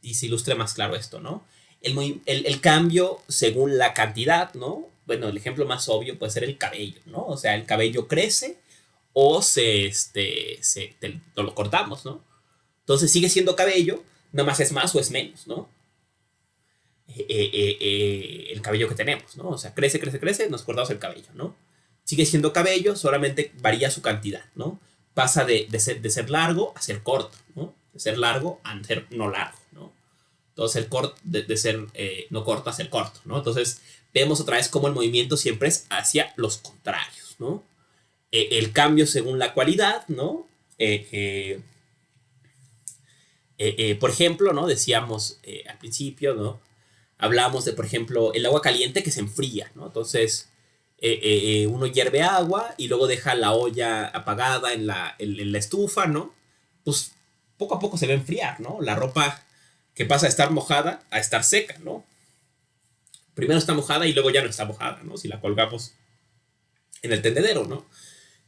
se ilustre más claro esto, ¿no? El cambio según la cantidad, ¿no? Bueno, el ejemplo más obvio puede ser el cabello, ¿no? O sea, el cabello crece o lo cortamos, ¿no? Entonces sigue siendo cabello, nada más es más o es menos, ¿no? El cabello que tenemos, ¿no? O sea, crece, crece, crece, nos cortamos el cabello, ¿no? Sigue siendo cabello, solamente varía su cantidad, ¿no? Pasa de ser largo a ser corto, ¿no? De ser largo a ser no largo, ¿no? Entonces, de ser no corto a ser corto, ¿no? Entonces, vemos otra vez cómo el movimiento siempre es hacia los contrarios, ¿no? El cambio según la cualidad, ¿no? Por ejemplo, ¿no? Decíamos al principio, ¿no? Hablábamos de, por ejemplo, el agua caliente que se enfría, ¿no? Entonces, uno hierve agua y luego deja la olla apagada en la estufa, ¿no? Pues poco a poco se va a enfriar, ¿no? La ropa que pasa a estar mojada a estar seca, ¿no? Primero está mojada y luego ya no está mojada, ¿no? Si la colgamos en el tendedero, ¿no?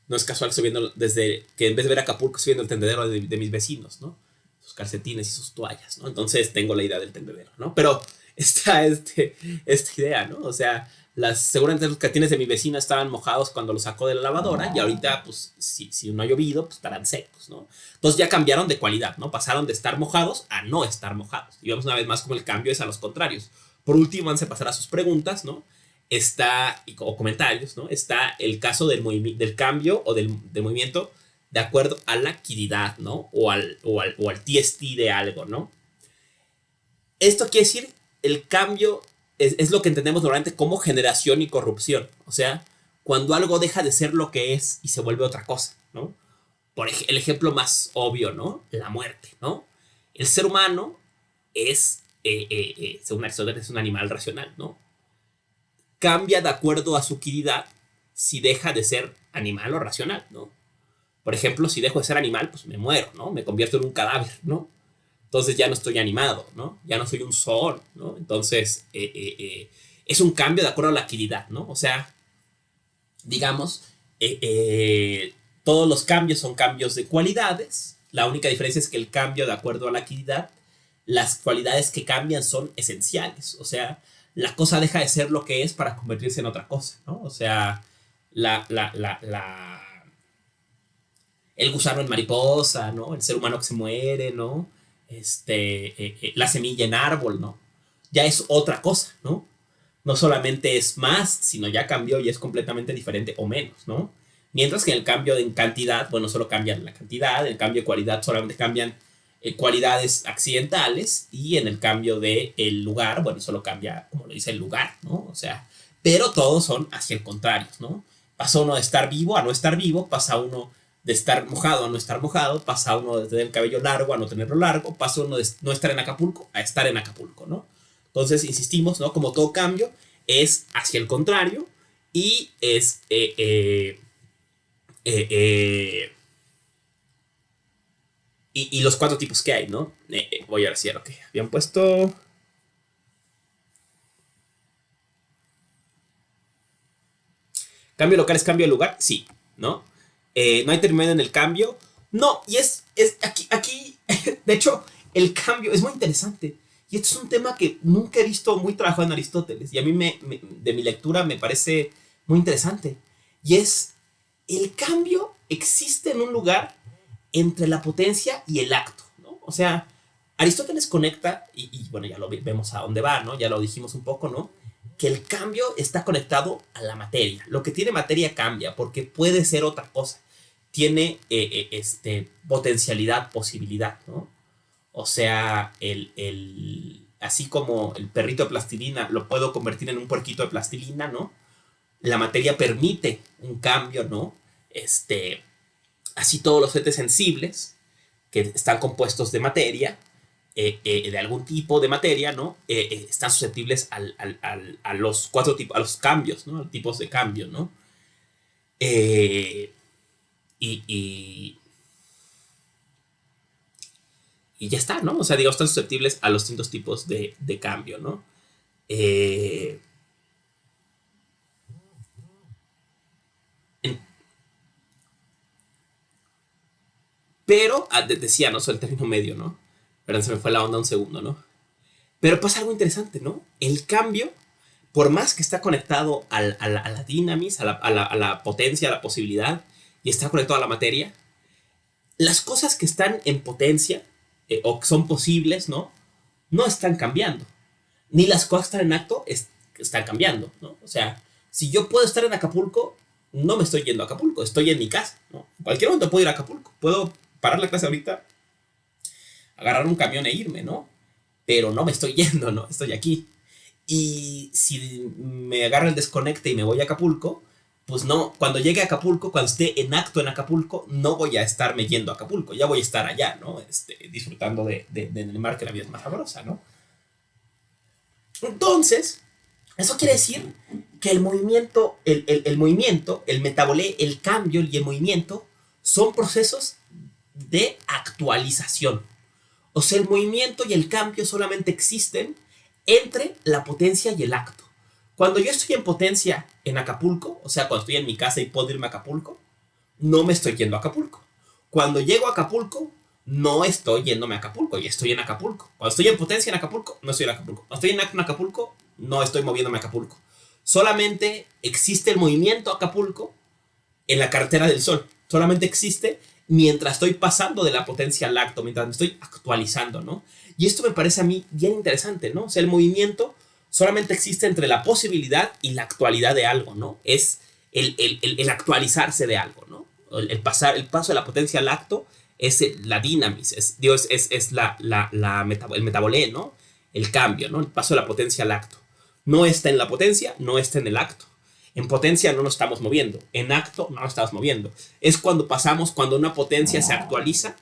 No es casual que estoy viendo desde que en vez de ver Acapulco estoy viendo el tendedero de mis vecinos, ¿no? Sus calcetines y sus toallas, ¿no? Entonces tengo la idea del tendedero, ¿no? Pero está esta idea, ¿no? O sea, seguramente los calcetines de mi vecina estaban mojados cuando los sacó de la lavadora y ahorita, pues, si no ha llovido, pues estarán secos, ¿no? Entonces ya cambiaron de cualidad, ¿no? Pasaron de estar mojados a no estar mojados. Y vemos una vez más como el cambio es a los contrarios. Por último, antes de pasar a sus preguntas, ¿no? O comentarios, ¿no? Está el caso del cambio o del movimiento de acuerdo a la quiridad, ¿no? O al TST de algo, ¿no? Esto quiere decir, el cambio es lo que entendemos normalmente como generación y corrupción. O sea, cuando algo deja de ser lo que es y se vuelve otra cosa, ¿no? El ejemplo más obvio, ¿no? La muerte, ¿no? El ser humano según Aristóteles, es un animal racional, ¿no? Cambia de acuerdo a su quiridad si deja de ser animal o racional, ¿no? Por ejemplo, si dejo de ser animal, pues me muero, ¿no? Me convierto en un cadáver, ¿no? Entonces ya no estoy animado, ¿no? Ya no soy un sol, ¿no? Entonces, es un cambio de acuerdo a la actividad, ¿no? O sea, digamos, todos los cambios son cambios de cualidades. La única diferencia es que el cambio de acuerdo a la actividad, las cualidades que cambian son esenciales. O sea, la cosa deja de ser lo que es para convertirse en otra cosa, ¿no? O sea, el gusano en mariposa, ¿no? El ser humano que se muere, ¿no? La semilla en árbol, ¿no? Ya es otra cosa, ¿no? No solamente es más, sino ya cambió y es completamente diferente o menos, ¿no? Mientras que en el cambio en cantidad, bueno, solo cambian la cantidad, en el cambio de cualidad solamente cambian cualidades accidentales y en el cambio de el lugar, bueno, solo cambia, como lo dice, el lugar, ¿no? O sea, pero todos son hacia el contrario, ¿no? Pasa uno de estar vivo a no estar vivo, pasa uno de estar mojado a no estar mojado, pasa uno de tener el cabello largo a no tenerlo largo, pasa uno de no estar en Acapulco a estar en Acapulco, ¿no? Entonces, insistimos, ¿no? Como todo cambio es hacia el contrario y es y los cuatro tipos que hay, ¿no? Voy a ver si era lo que habían puesto. ¿Cambio local es cambio de lugar? Sí, ¿no? No hay término en el cambio. No, y es aquí, de hecho, el cambio es muy interesante. Y este es un tema que nunca he visto muy trabajado en Aristóteles. Y a mí, de mi lectura, me parece muy interesante. Y es, el cambio existe en un lugar entre la potencia y el acto, ¿no? O sea, Aristóteles conecta, y bueno, ya lo vemos a dónde va, ¿no? Ya lo dijimos un poco, ¿no? Que el cambio está conectado a la materia. Lo que tiene materia cambia, porque puede ser otra cosa. Tiene potencialidad, posibilidad, ¿no? O sea, así como el perrito de plastilina lo puedo convertir en un puerquito de plastilina, ¿no? La materia permite un cambio, ¿no? Así todos los entes sensibles que están compuestos de materia de algún tipo de materia, ¿no? Están susceptibles a los cuatro tipos, a los cambios, ¿no? A los tipos de cambio, ¿no? Eh, y, y, y ya está, ¿no? O sea, digamos, están susceptibles a los distintos tipos de cambio, ¿no? Eh, en- pero, decía, ¿no? Sobre el término medio, ¿no? Perdón, se me fue la onda un segundo, ¿no? Pero pasa algo interesante, ¿no? El cambio, por más que está conectado a la dinamis, a la potencia, a la posibilidad, y está conectado a la materia, las cosas que están en potencia o que son posibles, ¿no? No están cambiando. Ni las cosas que están en acto están cambiando, ¿no? O sea, si yo puedo estar en Acapulco, no me estoy yendo a Acapulco, estoy en mi casa, ¿no? En cualquier momento puedo ir a Acapulco, puedo parar la clase ahorita, agarrar un camión e irme, ¿no? Pero no me estoy yendo, ¿no? Estoy aquí. Y si me agarra el desconecte y me voy a Acapulco, pues no, cuando llegue a Acapulco, cuando esté en acto en Acapulco, no voy a estarme yendo a Acapulco, ya voy a estar allá, ¿no? Disfrutando del mar, que la vida es más sabrosa, ¿no? Entonces, eso quiere decir que el movimiento, el metabolé, el cambio y el movimiento son procesos de actualización. O sea, el movimiento y el cambio solamente existen entre la potencia y el acto. Cuando yo estoy en potencia en Acapulco, o sea, cuando estoy en mi casa y puedo irme a Acapulco, no me estoy yendo a Acapulco. Cuando llego a Acapulco, no estoy yéndome a Acapulco, y estoy en Acapulco. Cuando estoy en potencia en Acapulco, no estoy en Acapulco. Cuando estoy en acto en Acapulco, no estoy moviéndome a Acapulco. Solamente existe el movimiento a Acapulco en la carretera del sol. Solamente existe mientras estoy pasando de la potencia al acto, mientras me estoy actualizando, ¿no? Y esto me parece a mí bien interesante, ¿no? O sea, el movimiento solamente existe entre la posibilidad y la actualidad de algo, ¿no? Es el actualizarse de algo, ¿no? El paso de la potencia al acto es la dinamis, el metabolé, ¿no? El cambio, ¿no? El paso de la potencia al acto. No está en la potencia, no está en el acto. En potencia no nos estamos moviendo, en acto no nos estamos moviendo. Es cuando pasamos, cuando una potencia se actualiza,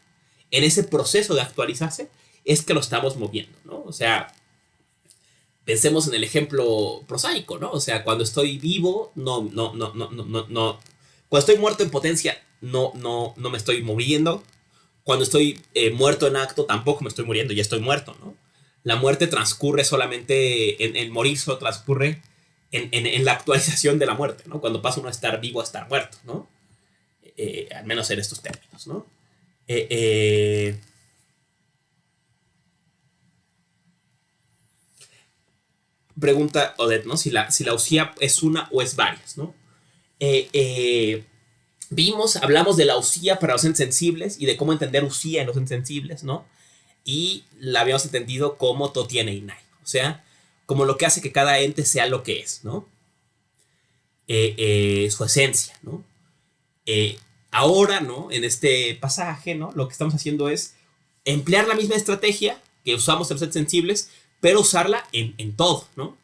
en ese proceso de actualizarse, es que lo estamos moviendo, ¿no? O sea, pensemos en el ejemplo prosaico, ¿no? O sea, cuando estoy vivo, no. Cuando estoy muerto en potencia, no me estoy moviendo. Cuando estoy muerto en acto, tampoco me estoy muriendo, ya estoy muerto, ¿no? La muerte transcurre solamente, el morir solo transcurre en la actualización de la muerte, ¿no? Cuando pasa uno a estar vivo a estar muerto, ¿no? Al menos en estos términos, ¿no? Eh, eh, Pregunta Odette, ¿no? Si la usía es una o es varias, ¿no? Eh, eh, hablamos de la usía para los entes sensibles y de cómo entender usía en los entes sensibles, ¿no? Y la habíamos entendido como Totiene Inai, o sea, como lo que hace que cada ente sea lo que es, ¿no? Su esencia, ¿no? Eh, Ahora, ¿no? En este pasaje, ¿no? Lo que estamos haciendo es emplear la misma estrategia que usamos en los entes sensibles, pero usarla en todo, ¿no?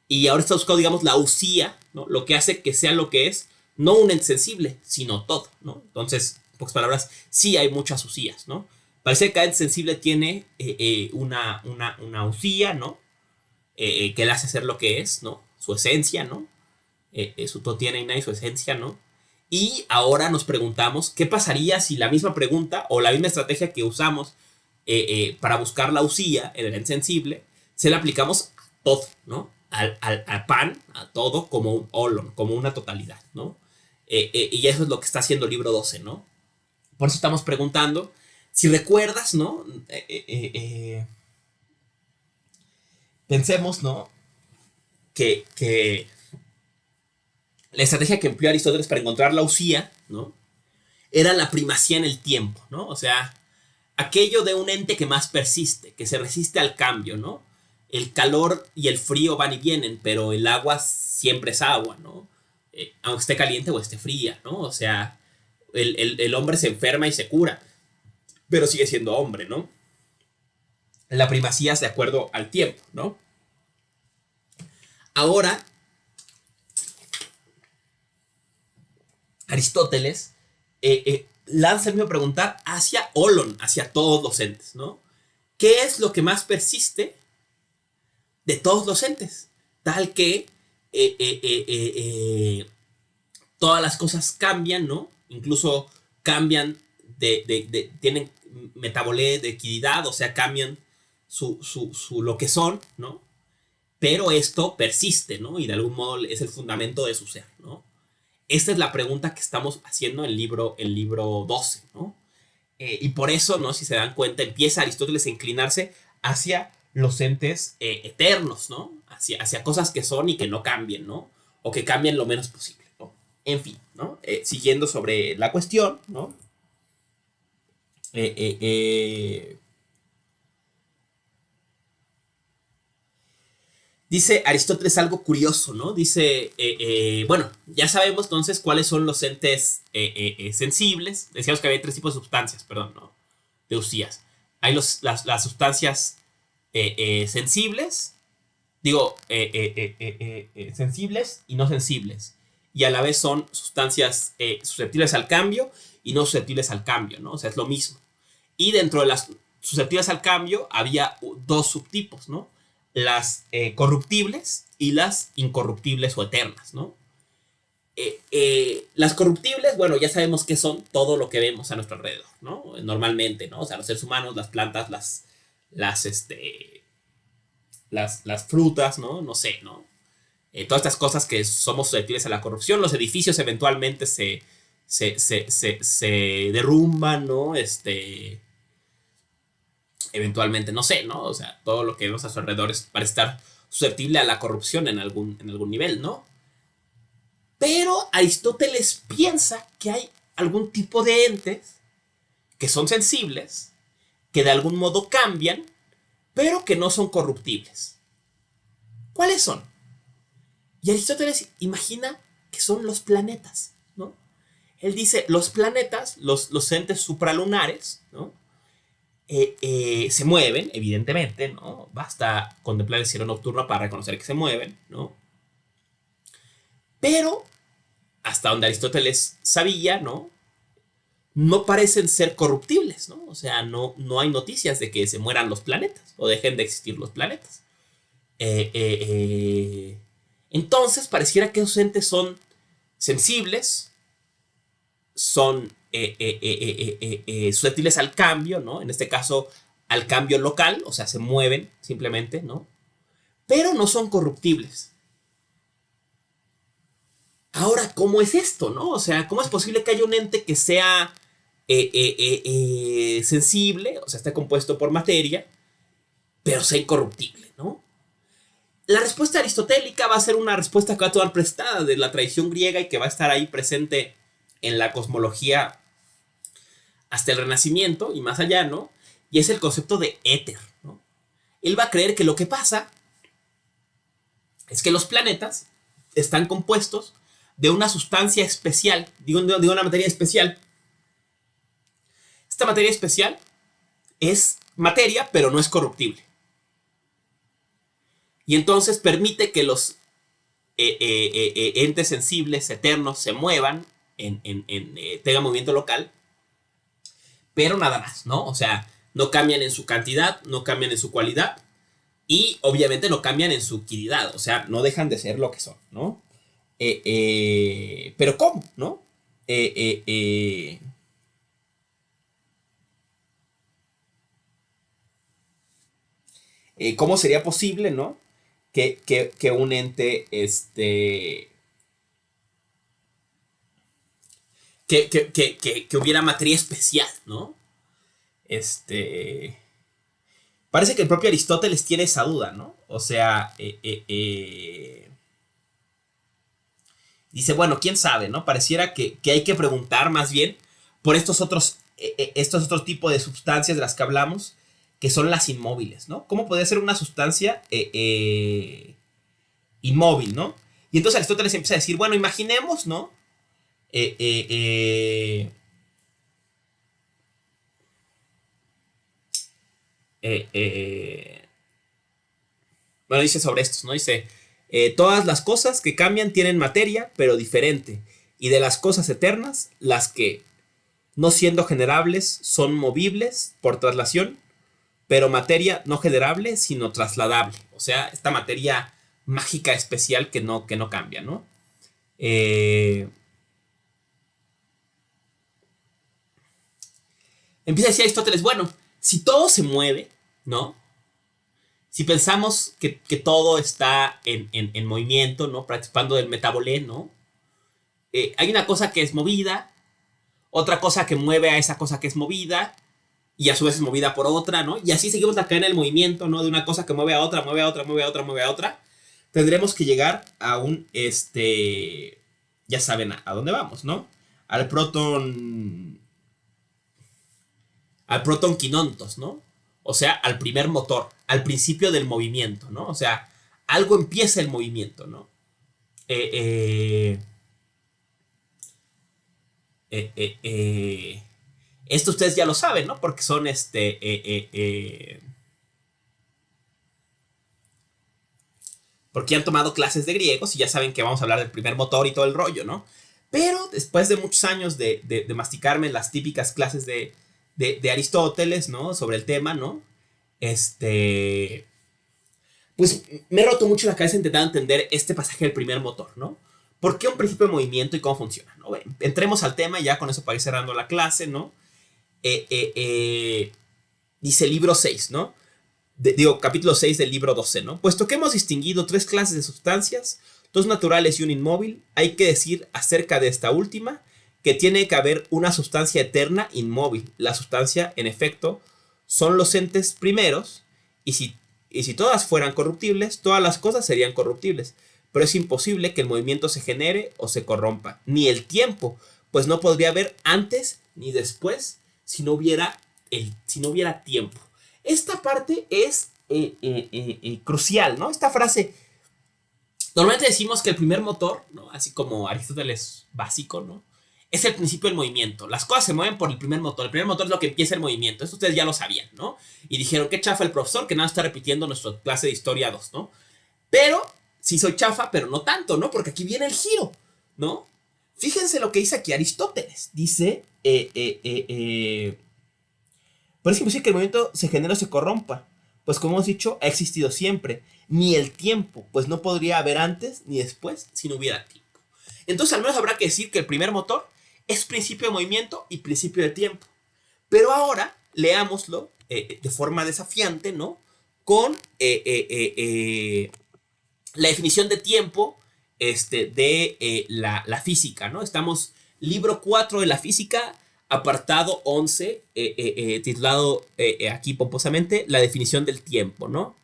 Y ahora está buscando, digamos, la usía, ¿no? Lo que hace que sea lo que es, no un ente sensible, sino todo, ¿no? Entonces, en pocas palabras, sí hay muchas usías, ¿no? Parece que cada ente sensible tiene una usía, ¿no? Que le hace ser lo que es, ¿no? Su esencia, ¿no? Su tiene y su esencia, ¿no? Y ahora nos preguntamos, ¿qué pasaría si la misma pregunta o la misma estrategia que usamos para buscar la usía en el ente sensible, se la aplicamos a todo, ¿no? Al pan, a todo, como un olon, como una totalidad, ¿no? Y eso es lo que está haciendo el libro 12, ¿no? Por eso estamos preguntando, si recuerdas, ¿no? Pensemos, ¿no? Que la estrategia que empleó Aristóteles para encontrar la usía, ¿no? Era la primacía en el tiempo, ¿no? O sea, aquello de un ente que más persiste, que se resiste al cambio, ¿no? El calor y el frío van y vienen, pero el agua siempre es agua, ¿no? Aunque esté caliente o esté fría, ¿no? O sea, el hombre se enferma y se cura, pero sigue siendo hombre, ¿no? La primacía es de acuerdo al tiempo, ¿no? Ahora, Aristóteles lanza el mismo preguntar hacia Olon, hacia todos los entes, ¿no? ¿qué es lo que más persiste de todos los entes? Tal que todas las cosas cambian, ¿no? Incluso cambian tienen metabolé de equidad, o sea, cambian lo que son, ¿no? Pero esto persiste, ¿no? Y de algún modo es el fundamento de su ser, ¿no? Esta es la pregunta que estamos haciendo en el libro 12, ¿no? Y por eso, ¿no? Si se dan cuenta, empieza Aristóteles a inclinarse hacia los entes eternos, ¿no? Hacia cosas que son y que no cambien, ¿no? O que cambien lo menos posible, ¿no? En fin, ¿no? Siguiendo sobre la cuestión, ¿no? Dice Aristóteles algo curioso, ¿no? Dice, bueno, ya sabemos entonces cuáles son los entes sensibles. Decíamos que había 3 tipos de sustancias, perdón, ¿no? De usías. Hay las sustancias sensibles, digo, sensibles y no sensibles. Y a la vez son sustancias susceptibles al cambio y no susceptibles al cambio, ¿no? O sea, es lo mismo. Y dentro de las susceptibles al cambio había 2 subtipos, ¿no? Las corruptibles y las incorruptibles o eternas, ¿no? Las corruptibles, bueno, ya sabemos que son todo lo que vemos a nuestro alrededor, ¿no? Normalmente, ¿no? O sea, los seres humanos, las plantas, las frutas, ¿no? No sé, ¿no? Todas estas cosas que somos susceptibles a la corrupción, los edificios eventualmente se derrumban, ¿no? Eventualmente, no sé, ¿no? O sea, todo lo que vemos a su alrededor es para estar susceptible a la corrupción en algún nivel, ¿no? Pero Aristóteles piensa que hay algún tipo de entes que son sensibles, que de algún modo cambian, pero que no son corruptibles. ¿Cuáles son? Y Aristóteles imagina que son los planetas, ¿no? Él dice, los planetas, los entes supralunares, ¿no? Se mueven, evidentemente, ¿no? Basta contemplar el cielo nocturno para reconocer que se mueven, ¿no? Pero, hasta donde Aristóteles sabía, ¿no? No parecen ser corruptibles, ¿no? O sea, no hay noticias de que se mueran los planetas o dejen de existir los planetas. Entonces, pareciera que esos entes son sensibles, son susceptibles al cambio, ¿no? En este caso, al cambio local, o sea, se mueven simplemente, ¿no? Pero no son corruptibles. Ahora, ¿cómo es esto, no? O sea, ¿cómo es posible que haya un ente que sea sensible, o sea, esté compuesto por materia, pero sea incorruptible, ¿no? La respuesta aristotélica va a ser una respuesta que va a tomar prestada de la tradición griega y que va a estar ahí presente en la cosmología hasta el Renacimiento y más allá, ¿no? Y es el concepto de éter, ¿no? Él va a creer que lo que pasa es que los planetas están compuestos de una sustancia especial, digo una materia especial. Esta materia especial es materia, pero no es corruptible. Y entonces permite que los entes sensibles, eternos, se muevan, tengan movimiento local, pero nada más, ¿no? O sea, no cambian en su cantidad, no cambian en su cualidad y obviamente no cambian en su utilidad, o sea, no dejan de ser lo que son, ¿no? Pero ¿cómo, no? ¿Cómo sería posible, no? Que un ente, que hubiera materia especial, ¿no? Parece que el propio Aristóteles tiene esa duda, ¿no? O sea, dice, bueno, quién sabe, ¿no? Pareciera que hay que preguntar más bien por estos otros tipos de sustancias de las que hablamos, que son las inmóviles, ¿no? ¿Cómo podría ser una sustancia inmóvil, ¿no? Y entonces Aristóteles empieza a decir, bueno, imaginemos, ¿no? Bueno, dice sobre estos, ¿no? Dice, todas las cosas que cambian tienen materia, pero diferente. Y de las cosas eternas, las que, no siendo generables, son movibles por traslación, pero materia no generable, sino trasladable. O sea, esta materia mágica especial que no cambia, ¿no? Empieza a decir Aristóteles, bueno, si todo se mueve, ¿no? Si pensamos que todo está en movimiento, ¿no? Participando del metabolé, ¿no? Hay una cosa que es movida, otra cosa que mueve a esa cosa que es movida, y a su vez es movida por otra, ¿no? Y así seguimos la cadena del movimiento, ¿no? De una cosa que mueve a otra, mueve a otra, mueve a otra, mueve a otra. Tendremos que llegar a un, ya saben a dónde vamos, ¿no? Al proton quinontos, ¿no? O sea, al primer motor, al principio del movimiento, ¿no? O sea, algo empieza el movimiento, ¿no? Esto ustedes ya lo saben, ¿no? Porque son porque han tomado clases de griegos y ya saben que vamos a hablar del primer motor y todo el rollo, ¿no? Pero después de muchos años de masticarme las típicas clases de Aristóteles, ¿no? Sobre el tema, ¿no? Pues me he roto mucho la cabeza intentando entender este pasaje del primer motor, ¿no? ¿Por qué un principio de movimiento y cómo funciona? ¿No? Bueno, entremos al tema ya con eso para ir cerrando la clase, ¿no? Dice libro 6, ¿no? Capítulo 6 del libro 12, ¿no? Puesto que hemos distinguido 3 clases de sustancias, 2 naturales y un inmóvil, hay que decir acerca de esta última que tiene que haber una sustancia eterna inmóvil. La sustancia, en efecto, son los entes primeros, y si todas fueran corruptibles, todas las cosas serían corruptibles. Pero es imposible que el movimiento se genere o se corrompa, ni el tiempo, pues no podría haber antes ni después si no hubiera tiempo. Esta parte es crucial, ¿no? Esta frase, normalmente decimos que el primer motor, ¿no? Así como Aristóteles básico, ¿no? Es el principio del movimiento. Las cosas se mueven por el primer motor. El primer motor es lo que empieza el movimiento. Esto ustedes ya lo sabían, ¿no? Y dijeron, qué chafa el profesor, que nada está repitiendo nuestra clase de historia 2, ¿no? Pero, sí soy chafa, pero no tanto, ¿no? Porque aquí viene el giro, ¿no? Fíjense lo que dice aquí Aristóteles. Dice, por eso imposible que el movimiento se genere o se corrompa, pues como hemos dicho, ha existido siempre. Ni el tiempo, pues no podría haber antes ni después si no hubiera tiempo. Entonces al menos habrá que decir que el primer motor es principio de movimiento y principio de tiempo. Pero ahora leámoslo de forma desafiante, ¿no? Con la definición de tiempo de la física, ¿no? Estamos libro 4 de la física, apartado 11, titulado aquí pomposamente, la definición del tiempo, ¿no?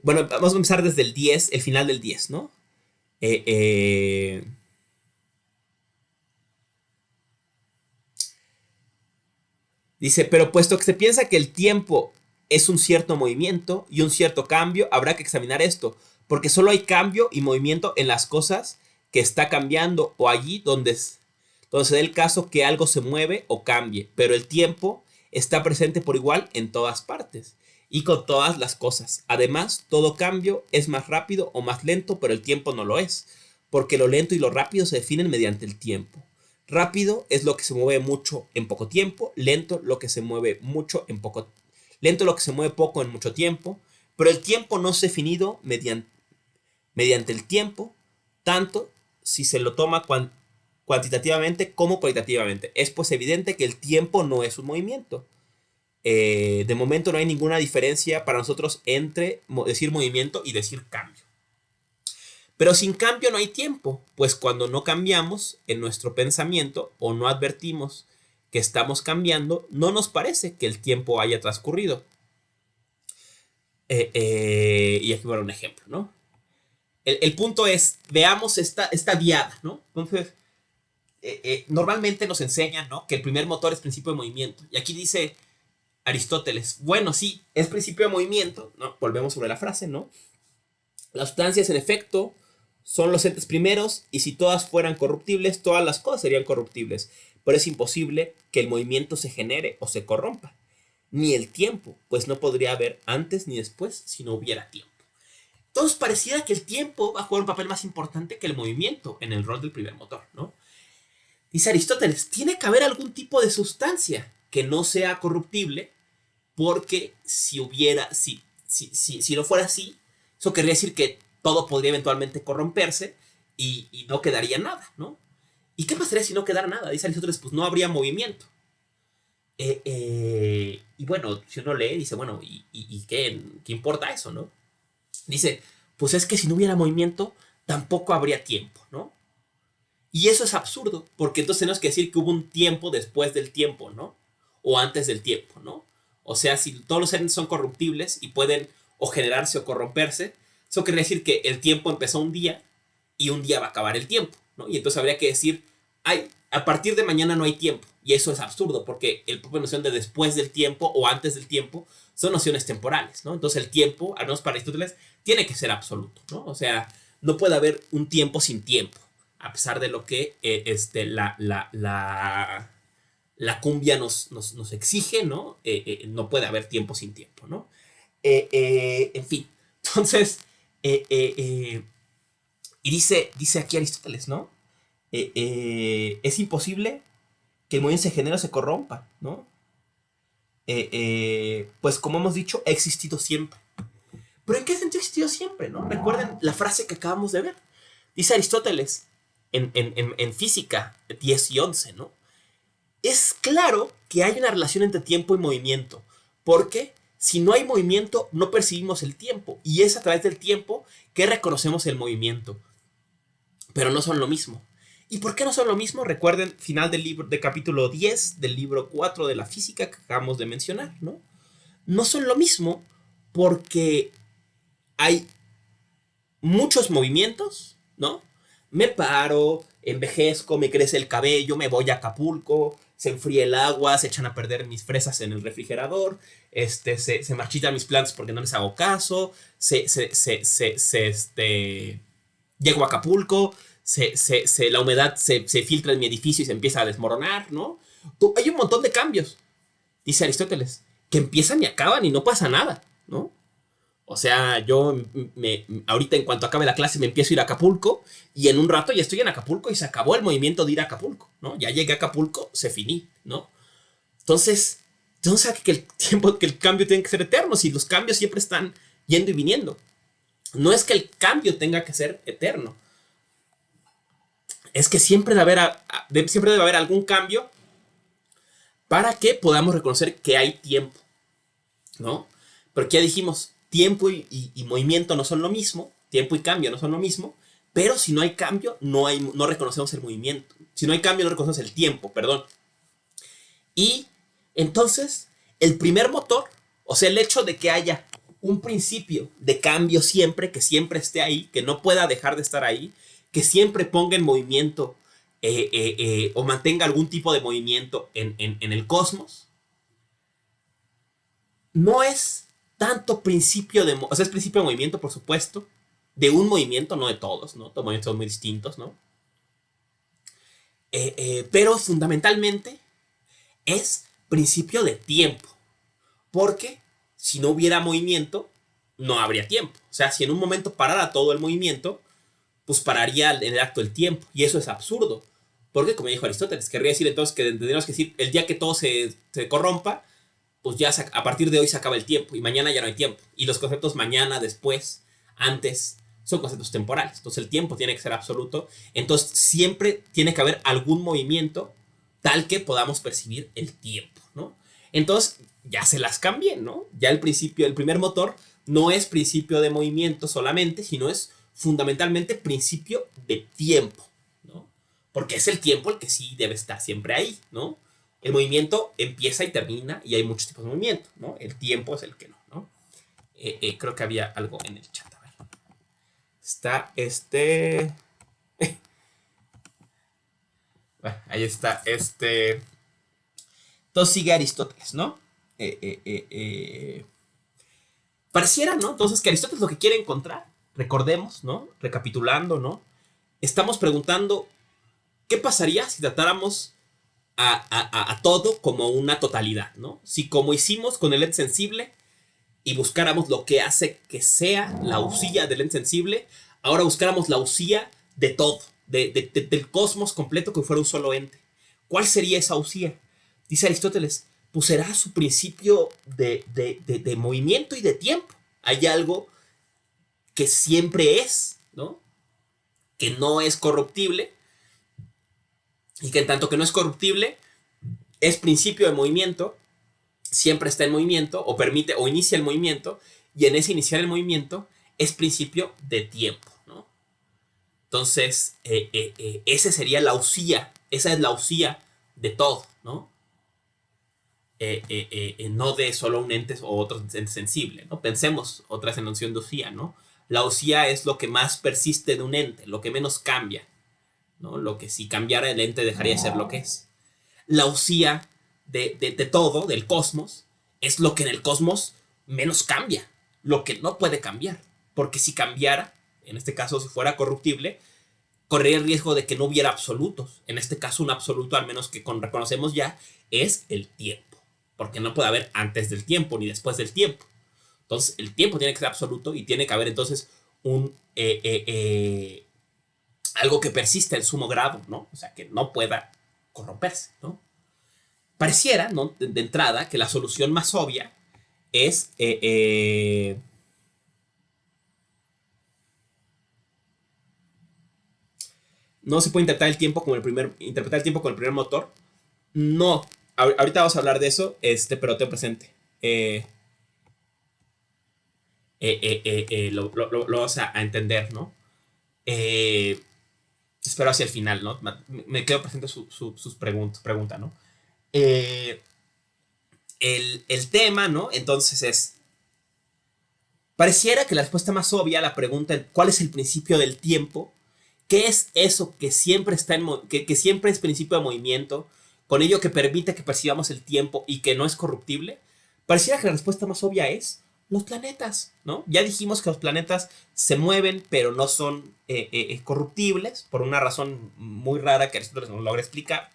Bueno, vamos a empezar desde el 10, el final del 10, ¿no? Dice, pero puesto que se piensa que el tiempo es un cierto movimiento y un cierto cambio, habrá que examinar esto, porque solo hay cambio y movimiento en las cosas que está cambiando o allí donde se da el caso que algo se mueve o cambie, pero el tiempo está presente por igual en todas partes y con todas las cosas. Además, todo cambio es más rápido o más lento, pero el tiempo no lo es, porque lo lento y lo rápido se definen mediante el tiempo. Rápido es lo que se mueve mucho en poco tiempo, lento lo que se mueve lento lo que se mueve poco en mucho tiempo, pero el tiempo no es definido mediante el tiempo, tanto si se lo toma cuantitativamente como cualitativamente. Es pues evidente que el tiempo no es un movimiento. De momento no hay ninguna diferencia para nosotros entre decir movimiento y decir cambio. Pero sin cambio no hay tiempo, pues cuando no cambiamos en nuestro pensamiento o no advertimos que estamos cambiando, no nos parece que el tiempo haya transcurrido. Y aquí va un ejemplo, ¿no? El punto es, veamos esta diada, ¿no? Entonces, normalmente nos enseñan, ¿no? Que el primer motor es principio de movimiento. Y aquí dice Aristóteles, bueno, sí, es principio de movimiento, ¿no? Volvemos sobre la frase, ¿no? Las sustancias, en efecto, son los entes primeros, y si todas fueran corruptibles, todas las cosas serían corruptibles. Pero es imposible que el movimiento se genere o se corrompa. Ni el tiempo, pues no podría haber antes ni después si no hubiera tiempo. Entonces pareciera que el tiempo va a jugar un papel más importante que el movimiento en el rol del primer motor, ¿no? Dice Aristóteles, tiene que haber algún tipo de sustancia que no sea corruptible, porque si no fuera así, eso querría decir que todo podría eventualmente corromperse y no quedaría nada, ¿no? ¿Y qué pasaría si no quedara nada? Dice Aristóteles, pues no habría movimiento. Y bueno, si uno lee, dice, bueno, ¿y qué importa eso, no? Dice, pues es que si no hubiera movimiento, tampoco habría tiempo, ¿no? Y eso es absurdo, porque entonces tenemos que decir que hubo un tiempo después del tiempo, ¿no? O antes del tiempo, ¿no? O sea, si todos los seres son corruptibles y pueden o generarse o corromperse, eso quiere decir que el tiempo empezó un día y un día va a acabar el tiempo, ¿no? Y entonces habría que decir, ay, a partir de mañana no hay tiempo. Y eso es absurdo, porque el propia noción de después del tiempo o antes del tiempo son nociones temporales, ¿no? Entonces el tiempo, al menos para Aristóteles, tiene que ser absoluto, ¿no? O sea, no puede haber un tiempo sin tiempo, a pesar de lo que la cumbia nos exige, ¿no? No puede haber tiempo sin tiempo, ¿no? En fin, entonces, y dice aquí Aristóteles, ¿no? Es imposible que el movimiento se genere o se corrompa, ¿no? Pues como hemos dicho, ha existido siempre. ¿Pero en qué sentido ha existido siempre, no? Recuerden la frase que acabamos de ver. Dice Aristóteles en Física 10 y 11, ¿no? Es claro que hay una relación entre tiempo y movimiento, porque si no hay movimiento, no percibimos el tiempo, y es a través del tiempo que reconocemos el movimiento. Pero no son lo mismo. ¿Y por qué no son lo mismo? Recuerden, final del libro, de capítulo 10 del libro 4 de la física que acabamos de mencionar, ¿no? No son lo mismo porque hay muchos movimientos, ¿no? Me paro, envejezco, me crece el cabello, me voy a Acapulco, se enfría el agua, se echan a perder mis fresas en el refrigerador, se marchitan mis plantas porque no les hago caso, llego a Acapulco, la humedad se filtra en mi edificio y se empieza a desmoronar, ¿no? Hay un montón de cambios, dice Aristóteles, que empiezan y acaban y no pasa nada, ¿no? O sea, yo ahorita en cuanto acabe la clase me empiezo a ir a Acapulco y en un rato ya estoy en Acapulco y se acabó el movimiento de ir a Acapulco, ¿no? Ya llegué a Acapulco, se finí, ¿no? Entonces que el tiempo, que el cambio tiene que ser eterno, si los cambios siempre están yendo y viniendo. No es que el cambio tenga que ser eterno, es que siempre siempre debe haber algún cambio para que podamos reconocer que hay tiempo, ¿no? Porque ya dijimos, tiempo y movimiento no son lo mismo, tiempo y cambio no son lo mismo, pero si no hay cambio, no reconocemos el movimiento. Si no hay cambio, no reconocemos el tiempo, perdón. Y entonces, el primer motor, o sea, el hecho de que haya un principio de cambio siempre, que siempre esté ahí, que no pueda dejar de estar ahí, que siempre ponga en movimiento o mantenga algún tipo de movimiento en el cosmos, no es tanto principio o sea, es principio de movimiento, por supuesto, de un movimiento, no de todos, ¿no? Todos los movimientos son muy distintos, ¿no? Pero fundamentalmente es principio de tiempo, porque si no hubiera movimiento, no habría tiempo. O sea, si en un momento parara todo el movimiento, pues pararía en el acto el tiempo, y eso es absurdo, porque como dijo Aristóteles, querría decir entonces que tendríamos que decir, el día que todo se corrompa, pues ya a partir de hoy se acaba el tiempo y mañana ya no hay tiempo. Y los conceptos mañana, después, antes, son conceptos temporales. Entonces el tiempo tiene que ser absoluto. Entonces siempre tiene que haber algún movimiento tal que podamos percibir el tiempo, ¿no? Entonces ya se las cambié, ¿no? Ya el primer motor no es principio de movimiento solamente, sino es fundamentalmente principio de tiempo, ¿no? Porque es el tiempo el que sí debe estar siempre ahí, ¿no? El movimiento empieza y termina y hay muchos tipos de movimiento, ¿no? El tiempo es el que no, ¿no? Creo que había algo en el chat, a ver. Está bueno, ahí está Entonces sigue Aristóteles, ¿no? Pareciera, ¿no? Entonces que Aristóteles lo que quiere encontrar, recordemos, ¿no? Recapitulando, ¿no? Estamos preguntando, ¿qué pasaría si tratáramos a todo como una totalidad, ¿no? Si como hicimos con el lente sensible y buscáramos lo que hace que sea la usía del lente sensible, ahora buscáramos la usía de todo, del cosmos completo que fuera un solo ente. ¿Cuál sería esa usía? Dice Aristóteles, pues será su principio de movimiento y de tiempo. Hay algo que siempre es, ¿no? Que no es corruptible, y que en tanto que no es corruptible, es principio de movimiento, siempre está en movimiento, o permite, o inicia el movimiento, y en ese iniciar el movimiento es principio de tiempo, ¿no? Entonces, esa sería la usía, esa es la usía de todo, ¿no? No de solo un ente o otro ente sensible, ¿no? Pensemos otra vez en la noción de usía, ¿no? La usía es lo que más persiste de un ente, lo que menos cambia, ¿no? Lo que si cambiara el ente dejaría de ser lo que es. La usía de todo, del cosmos, es lo que en el cosmos menos cambia, lo que no puede cambiar, porque si cambiara, en este caso si fuera corruptible, correría el riesgo de que no hubiera absolutos. En este caso un absoluto, al menos que reconocemos ya, es el tiempo, porque no puede haber antes del tiempo ni después del tiempo. Entonces el tiempo tiene que ser absoluto y tiene que haber entonces un algo que persista en sumo grado, ¿no? O sea, que no pueda corromperse, ¿no? Pareciera, ¿no? De entrada, que la solución más obvia es no se puede interpretar el tiempo como el primer motor. No, ahorita vamos a hablar de eso, pero tengo presente. Lo vamos a entender, ¿no? Espero hacia el final, ¿no? Me quedo presente sus preguntas, ¿no? El tema, ¿no? Entonces pareciera que la respuesta más obvia a la pregunta, ¿cuál es el principio del tiempo? ¿Qué es eso que siempre está que siempre es principio de movimiento, con ello que permite que percibamos el tiempo y que no es corruptible? Pareciera que la respuesta más obvia es los planetas, ¿no? Ya dijimos que los planetas se mueven, pero no son corruptibles, por una razón muy rara que Aristóteles no logra explicar.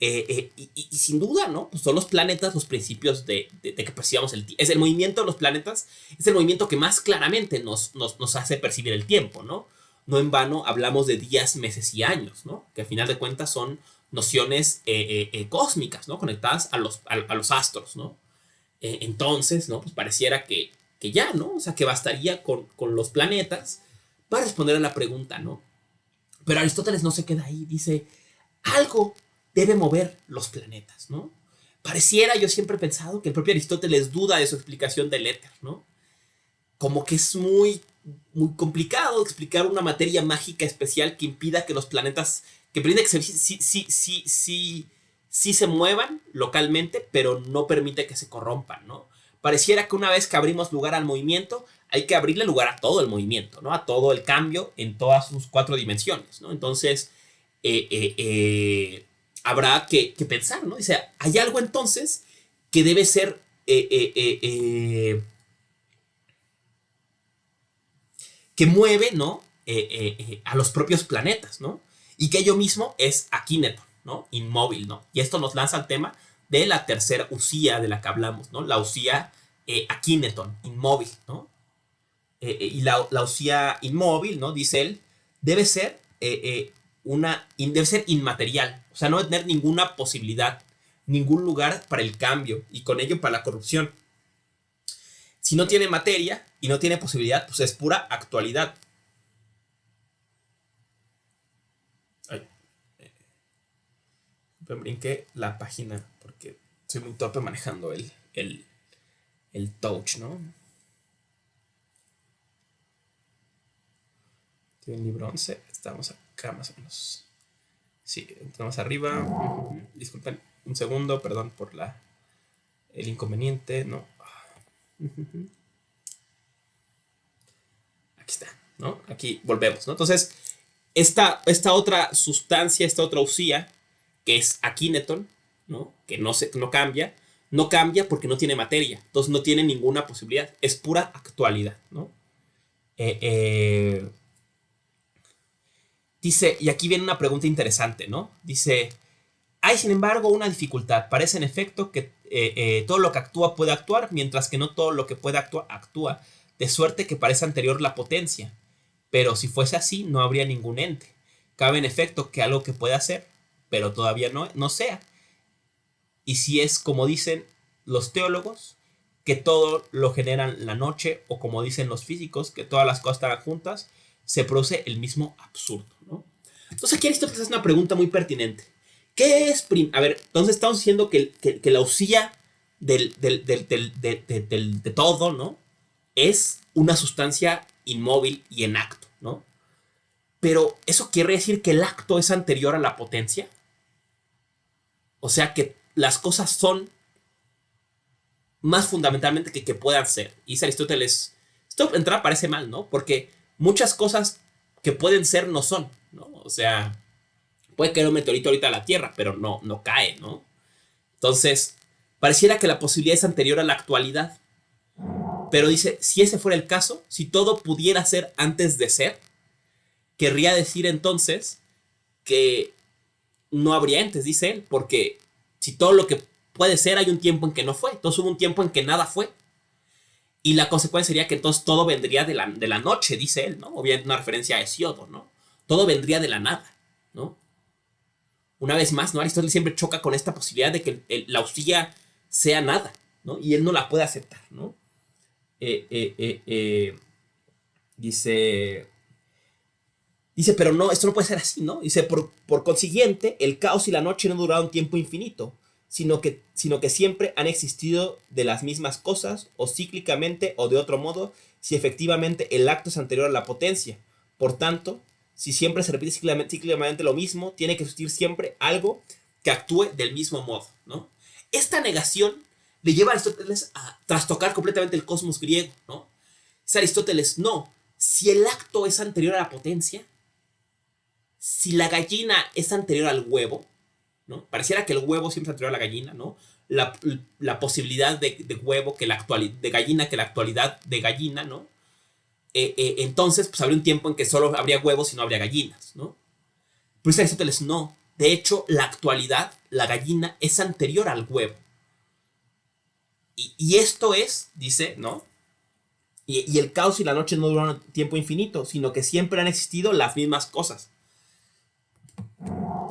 Y sin duda, ¿no? Pues son los planetas los principios de que percibamos el tiempo. Es el movimiento de los planetas, es el movimiento que más claramente nos hace percibir el tiempo, ¿no? No en vano hablamos de días, meses y años, ¿no? Que al final de cuentas son nociones cósmicas, ¿no? Conectadas a los astros, ¿no? Entonces, ¿no? Pues pareciera que ya, ¿no? O sea, que bastaría con los planetas para responder a la pregunta, ¿no? Pero Aristóteles no se queda ahí, dice, algo debe mover los planetas, ¿no? Pareciera, yo siempre he pensado que el propio Aristóteles duda de su explicación del éter, ¿no? Como que es muy complicado explicar una materia mágica especial que impida que los planetas, que permite que sí se muevan localmente, pero no permite que se corrompan, ¿no? Pareciera que una vez que abrimos lugar al movimiento, hay que abrirle lugar a todo el movimiento, ¿no? A todo el cambio en todas sus 4 dimensiones, ¿no? Entonces, habrá que pensar, ¿no? O sea, hay algo entonces que debe ser que mueve, ¿no? A los propios planetas, ¿no? Y que ello mismo es Akíneton, ¿no? Inmóvil, ¿no? Y esto nos lanza al tema de la tercera usía de la que hablamos, ¿no? La usía Akíneton, inmóvil, ¿no? Y la usía inmóvil, ¿no? Dice él, debe ser debe ser inmaterial, o sea, no debe tener ninguna posibilidad, ningún lugar para el cambio y con ello para la corrupción. Si no tiene materia y no tiene posibilidad, pues es pura actualidad. Ay, brinqué la página porque soy muy torpe manejando el touch, ¿no? Estoy en libro 11, estamos acá más o menos. Sí, entramos arriba. Disculpen un segundo, perdón por el inconveniente, ¿no? Aquí está, ¿no? Aquí volvemos, ¿no? Entonces, esta otra sustancia, esta otra usía, que es Akíneton, ¿no? Que no cambia porque no tiene materia, entonces no tiene ninguna posibilidad, es pura actualidad, ¿no? Dice, y aquí viene una pregunta interesante, ¿no? Dice, hay sin embargo una dificultad, parece en efecto que todo lo que actúa puede actuar, mientras que no todo lo que puede actuar actúa, de suerte que parece anterior la potencia, pero si fuese así no habría ningún ente. Cabe en efecto que algo que puede hacer, pero todavía no sea. Y si es como dicen los teólogos, que todo lo generan la noche, o como dicen los físicos, que todas las cosas están juntas, se produce el mismo absurdo, ¿no? Entonces aquí Aristóteles hace una pregunta muy pertinente. ¿Qué es? A ver, entonces estamos diciendo que la usía de todo, ¿no? Es una sustancia inmóvil y en acto, ¿no? Pero ¿eso quiere decir que el acto es anterior a la potencia? O sea, que las cosas son más fundamentalmente que puedan ser. Y dice Aristóteles, esto de entrada parece mal, ¿no? Porque muchas cosas que pueden ser no son, ¿no? O sea, puede caer un meteorito ahorita a la Tierra, pero no cae, ¿no? Entonces, pareciera que la posibilidad es anterior a la actualidad. Pero dice, si ese fuera el caso, si todo pudiera ser antes de ser, querría decir entonces que no habría entes, dice él, porque si todo lo que puede ser hay un tiempo en que no fue, entonces hubo un tiempo en que nada fue. Y la consecuencia sería que entonces todo vendría de la noche, dice él, ¿no? O bien una referencia a Hesíodo, ¿no? Todo vendría de la nada, ¿no? Una vez más, ¿no? Aristóteles siempre choca con esta posibilidad de que la usía sea nada, ¿no? Y él no la puede aceptar, ¿no? Dice, pero no, esto no puede ser así, ¿no? Dice, por consiguiente, el caos y la noche no han durado un tiempo infinito, sino que siempre han existido de las mismas cosas, o cíclicamente, o de otro modo, si efectivamente el acto es anterior a la potencia. Por tanto, si siempre se repite cíclicamente lo mismo, tiene que existir siempre algo que actúe del mismo modo, ¿no? Esta negación le lleva a Aristóteles a trastocar completamente el cosmos griego, ¿no? Dice Aristóteles, no, si el acto es anterior a la potencia, si la gallina es anterior al huevo, ¿no? Pareciera que el huevo siempre es anterior a la gallina, ¿no? La posibilidad de huevo que de gallina que la actualidad de gallina, ¿no? Entonces, pues habría un tiempo en que solo habría huevos y no habría gallinas, ¿no? Pero dice Aristóteles, no. De hecho, la actualidad, la gallina, es anterior al huevo. Y esto es, dice, ¿no? Y el caos y la noche no duran tiempo infinito, sino que siempre han existido las mismas cosas.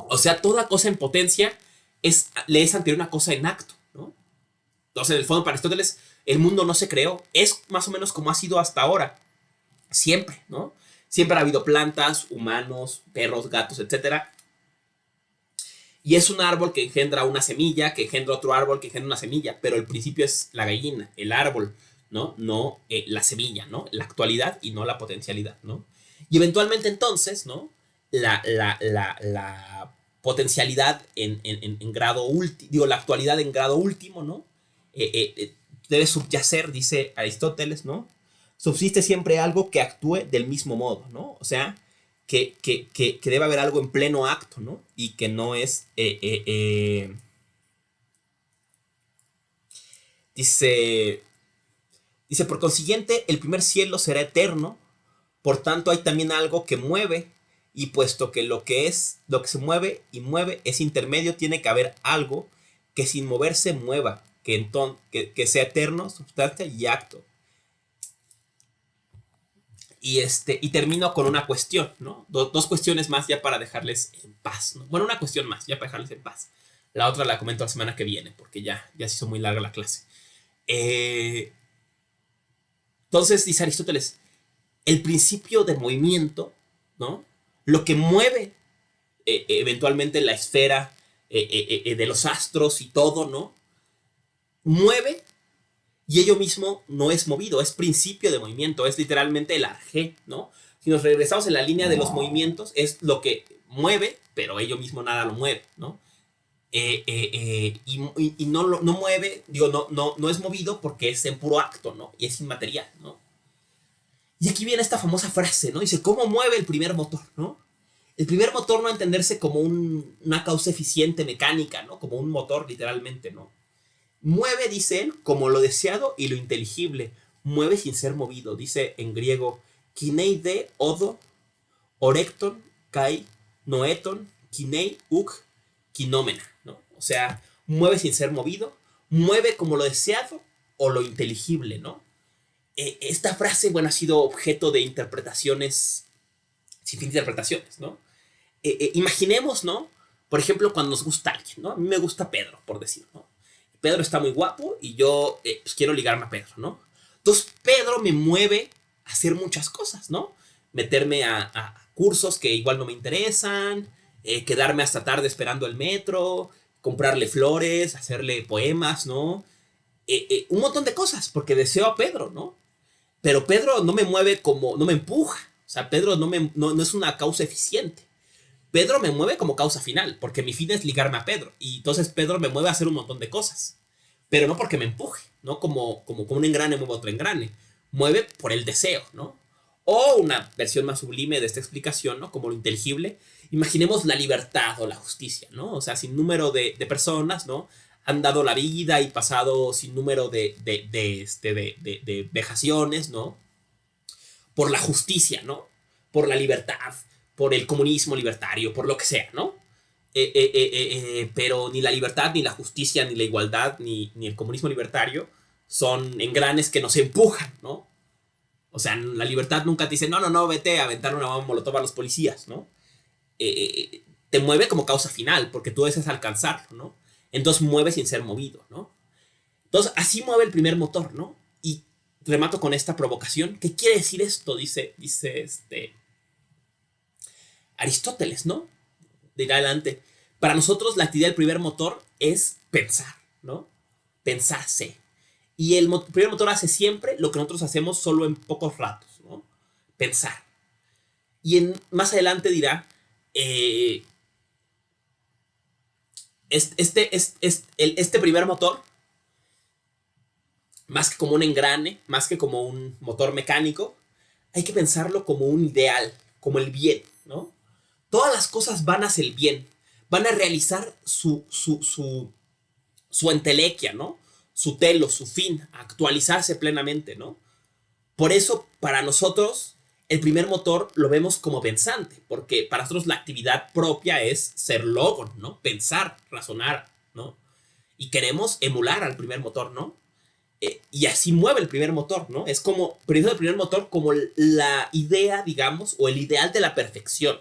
O sea, toda cosa en potencia le es anterior a una cosa en acto, ¿no? Entonces, en el fondo, para Aristóteles, el mundo no se creó. Es más o menos como ha sido hasta ahora. Siempre, ¿no? Siempre ha habido plantas, humanos, perros, gatos, etc. Y es un árbol que engendra una semilla, que engendra otro árbol, que engendra una semilla. Pero el principio es la gallina, el árbol, ¿no? No la semilla, ¿no? La actualidad y no la potencialidad, ¿no? Y eventualmente entonces, ¿no? La potencialidad en grado último, digo, la actualidad en grado último, ¿no? Debe subyacer, dice Aristóteles, ¿no? Subsiste siempre algo que actúe del mismo modo, ¿no? O sea, que debe haber algo en pleno acto, ¿no? Y que no es... Dice, por consiguiente, el primer cielo será eterno, por tanto hay también algo que mueve, y puesto que lo que se mueve y mueve es intermedio, tiene que haber algo que sin moverse mueva, que sea eterno, sustancia y acto. Y termino con una cuestión, ¿no? Dos cuestiones más ya para dejarles en paz, ¿no? Bueno, una cuestión más ya para dejarles en paz. La otra la comento la semana que viene, porque ya se hizo muy larga la clase. Entonces, dice Aristóteles, el principio de movimiento, ¿no? Lo que mueve eventualmente la esfera de los astros y todo, ¿no? Mueve y ello mismo no es movido, es principio de movimiento, es literalmente el arjé, ¿no? Si nos regresamos en la línea de los movimientos, es lo que mueve, pero ello mismo nada lo mueve, ¿no? Y no mueve, digo, no es movido porque es en puro acto, ¿no? Y es inmaterial, ¿no? Y aquí viene esta famosa frase, ¿no? Dice, ¿cómo mueve el primer motor, no? El primer motor no entenderse como una causa eficiente mecánica, ¿no? Como un motor, literalmente, ¿no? Mueve, dice él, como lo deseado y lo inteligible. Mueve sin ser movido. Dice en griego, kinei de odo, orecton, kai, noeton, kinei, uk, kinomena, ¿no? O sea, mueve sin ser movido, mueve como lo deseado o lo inteligible, ¿no? Esta frase, bueno, ha sido objeto de interpretaciones, sin fin de interpretaciones, ¿no? Imaginemos, ¿no? Por ejemplo, cuando nos gusta alguien, ¿no? A mí me gusta Pedro, por decirlo, ¿no? Pedro está muy guapo y yo pues quiero ligarme a Pedro, ¿no? Entonces Pedro me mueve a hacer muchas cosas, ¿no? Meterme a cursos que igual no me interesan, quedarme hasta tarde esperando el metro, comprarle flores, hacerle poemas, ¿no? Un montón de cosas, porque deseo a Pedro, ¿no? Pero Pedro no me mueve como, no me empuja. O sea, Pedro no es una causa eficiente. Pedro me mueve como causa final, porque mi fin es ligarme a Pedro. Y entonces Pedro me mueve a hacer un montón de cosas. Pero no porque me empuje, ¿no? Como un engrane mueve otro engrane. Mueve por el deseo, ¿no? O una versión más sublime de esta explicación, ¿no? Como lo inteligible. Imaginemos la libertad o la justicia, ¿no? O sea, sin número de personas, ¿no? Han dado la vida y pasado sin número de vejaciones, ¿no? Por la justicia, ¿no? Por la libertad, por el comunismo libertario, por lo que sea, ¿no? Pero ni la libertad, ni la justicia, ni la igualdad, ni el comunismo libertario son engranes que nos empujan, ¿no? O sea, la libertad nunca te dice, no, no, no, vete a aventar una bomba molotov a los policías, ¿no? Te mueve como causa final, porque tú deseas alcanzarlo, ¿no? Entonces mueve sin ser movido, ¿no? Entonces, así mueve el primer motor, ¿no? Y remato con esta provocación. ¿Qué quiere decir esto? Dice Aristóteles, ¿no? De adelante. Para nosotros la actividad del primer motor es pensar, ¿no? Pensarse. Y el primer motor hace siempre lo que nosotros hacemos solo en pocos ratos, ¿no? Pensar. Y más adelante dirá, este primer motor, más que como un engrane, más que como un motor mecánico, hay que pensarlo como un ideal, como el bien, ¿no? Todas las cosas van hacia el bien, van a realizar su entelequia, ¿no? Su telo, su fin, actualizarse plenamente, ¿no? Por eso, para nosotros, el primer motor lo vemos como pensante, porque para nosotros la actividad propia es ser logos, ¿no? Pensar, razonar, ¿no? Y queremos emular al primer motor, ¿no? Y así mueve el primer motor, ¿no? Es como, primero el primer motor como la idea, digamos, o el ideal de la perfección.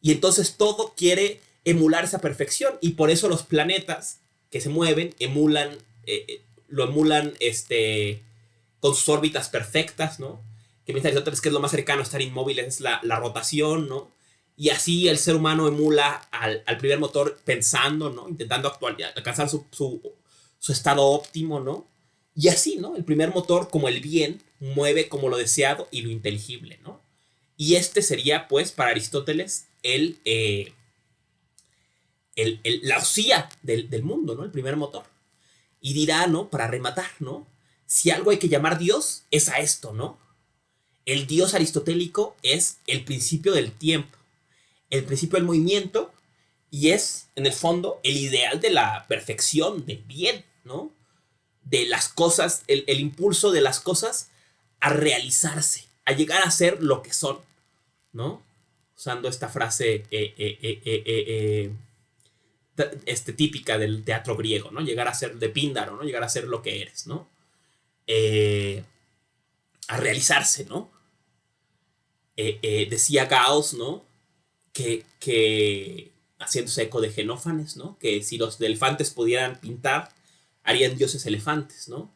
Y entonces todo quiere emular esa perfección, y por eso los planetas que se mueven lo emulan con sus órbitas perfectas, ¿no? Que piensa Aristóteles que es lo más cercano a estar inmóviles, es la rotación, ¿no? Y así el ser humano emula al primer motor pensando, ¿no? Intentando alcanzar su estado óptimo, ¿no? Y así, ¿no? El primer motor, como el bien, mueve como lo deseado y lo inteligible, ¿no? Y este sería, pues, para Aristóteles, la osía del mundo, ¿no? El primer motor. Y dirá, ¿no? Para rematar, ¿no? Si algo hay que llamar Dios, es a esto, ¿no? El Dios aristotélico es el principio del tiempo, el principio del movimiento, y es, en el fondo, el ideal de la perfección, del bien, ¿no? De las cosas, el impulso de las cosas a realizarse, a llegar a ser lo que son, ¿no? Usando esta frase típica del teatro griego, ¿no? Llegar a ser de Píndaro, ¿no? Llegar a ser lo que eres, ¿no? A realizarse, ¿no? Decía Gauss, ¿no? Que haciéndose eco de Genófanes, ¿no? Que si los elefantes pudieran pintar, harían dioses elefantes, ¿no?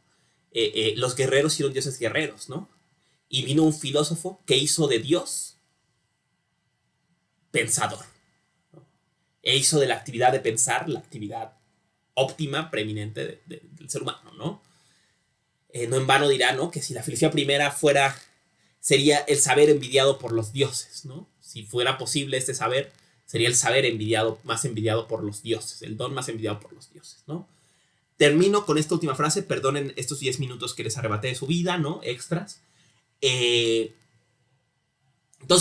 Los guerreros hicieron dioses guerreros, ¿no? Y vino un filósofo que hizo de Dios pensador, ¿no? E hizo de la actividad de pensar la actividad óptima, preeminente del ser humano, ¿no? No en vano dirá, ¿no? Que si la filosofía primera sería el saber envidiado por los dioses, ¿no? Si fuera posible este saber, sería el saber más envidiado por los dioses, el don más envidiado por los dioses, ¿no? Termino con esta última frase, perdonen estos 10 minutos que les arrebaté de su vida, ¿no? Extras. Entonces,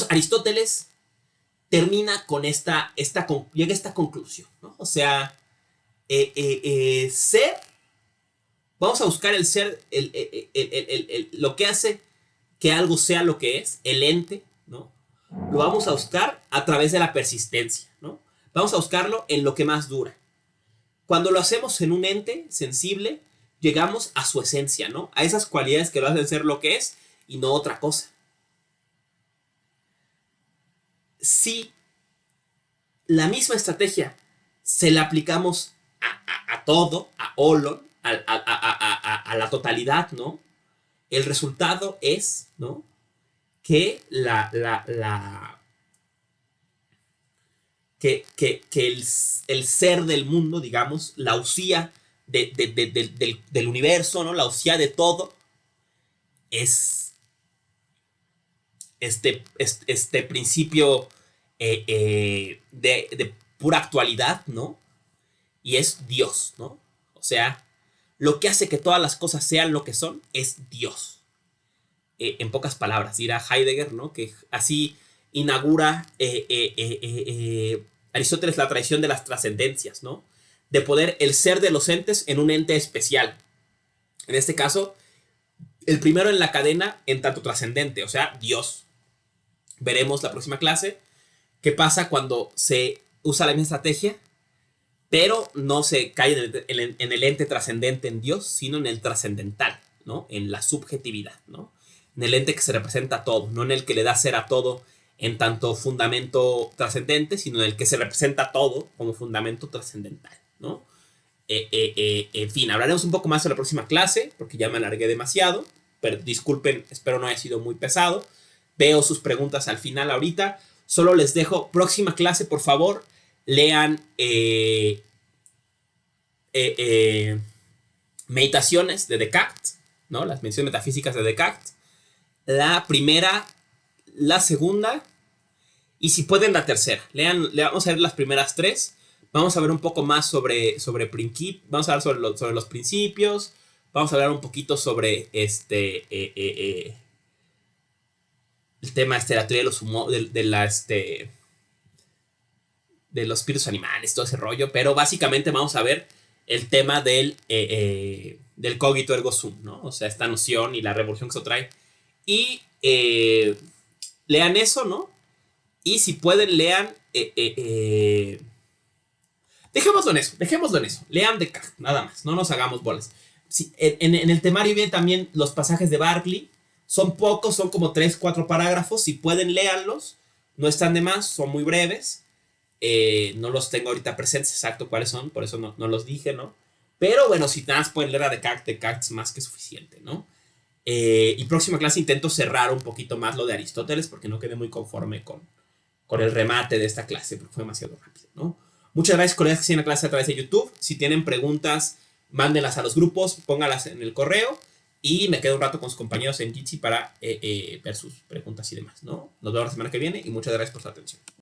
Aristóteles termina con llega a esta conclusión, ¿no? O sea, ser, vamos a buscar el ser, lo que hace que algo sea lo que es, el ente, ¿no? Lo vamos a buscar a través de la persistencia, ¿no? Vamos a buscarlo en lo que más dura. Cuando lo hacemos en un ente sensible, llegamos a su esencia, ¿no? A esas cualidades que lo hacen ser lo que es y no otra cosa. Si la misma estrategia se la aplicamos a todo, a Olon, a la totalidad, ¿no? El resultado es, ¿no? Que que el ser del mundo, digamos, la usía del universo, ¿no? La usía de todo, es este principio de pura actualidad, ¿no? Y es Dios, ¿no? O sea, lo que hace que todas las cosas sean lo que son es Dios. En pocas palabras, dirá Heidegger, ¿no? Que así inaugura Aristóteles la tradición de las trascendencias, ¿no? De poder el ser de los entes en un ente especial. En este caso, el primero en la cadena en tanto trascendente, o sea, Dios. Veremos la próxima clase qué pasa cuando se usa la misma estrategia, pero no se cae en el ente trascendente en Dios, sino en el trascendental, ¿no? En la subjetividad, ¿no? En el ente que se representa a todo, no en el que le da ser a todo en tanto fundamento trascendente, sino en el que se representa todo como fundamento trascendental, ¿no? En fin, hablaremos un poco más en la próxima clase, porque ya me alargué demasiado, pero disculpen, espero no haya sido muy pesado. Veo sus preguntas al final ahorita. Solo les dejo, próxima clase, por favor, lean meditaciones de Descartes, ¿no? Las meditaciones metafísicas de Descartes. La primera, la segunda y si pueden la tercera. Vamos a ver las primeras tres. Vamos a ver un poco más sobre vamos a hablar sobre los principios. Vamos a hablar un poquito sobre el tema de la teoría de los espíritus animales, todo ese rollo. Pero básicamente vamos a ver el tema del cogito ergo sum, ¿no? O sea, esta noción y la revolución que eso trae. Y lean eso, ¿no? Y si pueden, lean... dejémoslo en eso. Lean Descartes, nada más. No nos hagamos bolas. Sí, en el temario vienen también los pasajes de Berkeley. Son pocos, son como 3, 4 parágrafos. Si pueden, léanlos. No están de más, son muy breves. No los tengo ahorita presentes exacto cuáles son, por eso no los dije, ¿no? Pero bueno, si nada más pueden leer a Descartes es más que suficiente, ¿no? Y próxima clase intento cerrar un poquito más lo de Aristóteles porque no quedé muy conforme con el remate de esta clase porque fue demasiado rápido, ¿no? Muchas gracias, colegas, que siguen la clase a través de YouTube. Si tienen preguntas, mándenlas a los grupos, póngalas en el correo y me quedo un rato con sus compañeros en Jitsi para ver sus preguntas y demás, ¿no? Nos vemos la semana que viene y muchas gracias por su atención.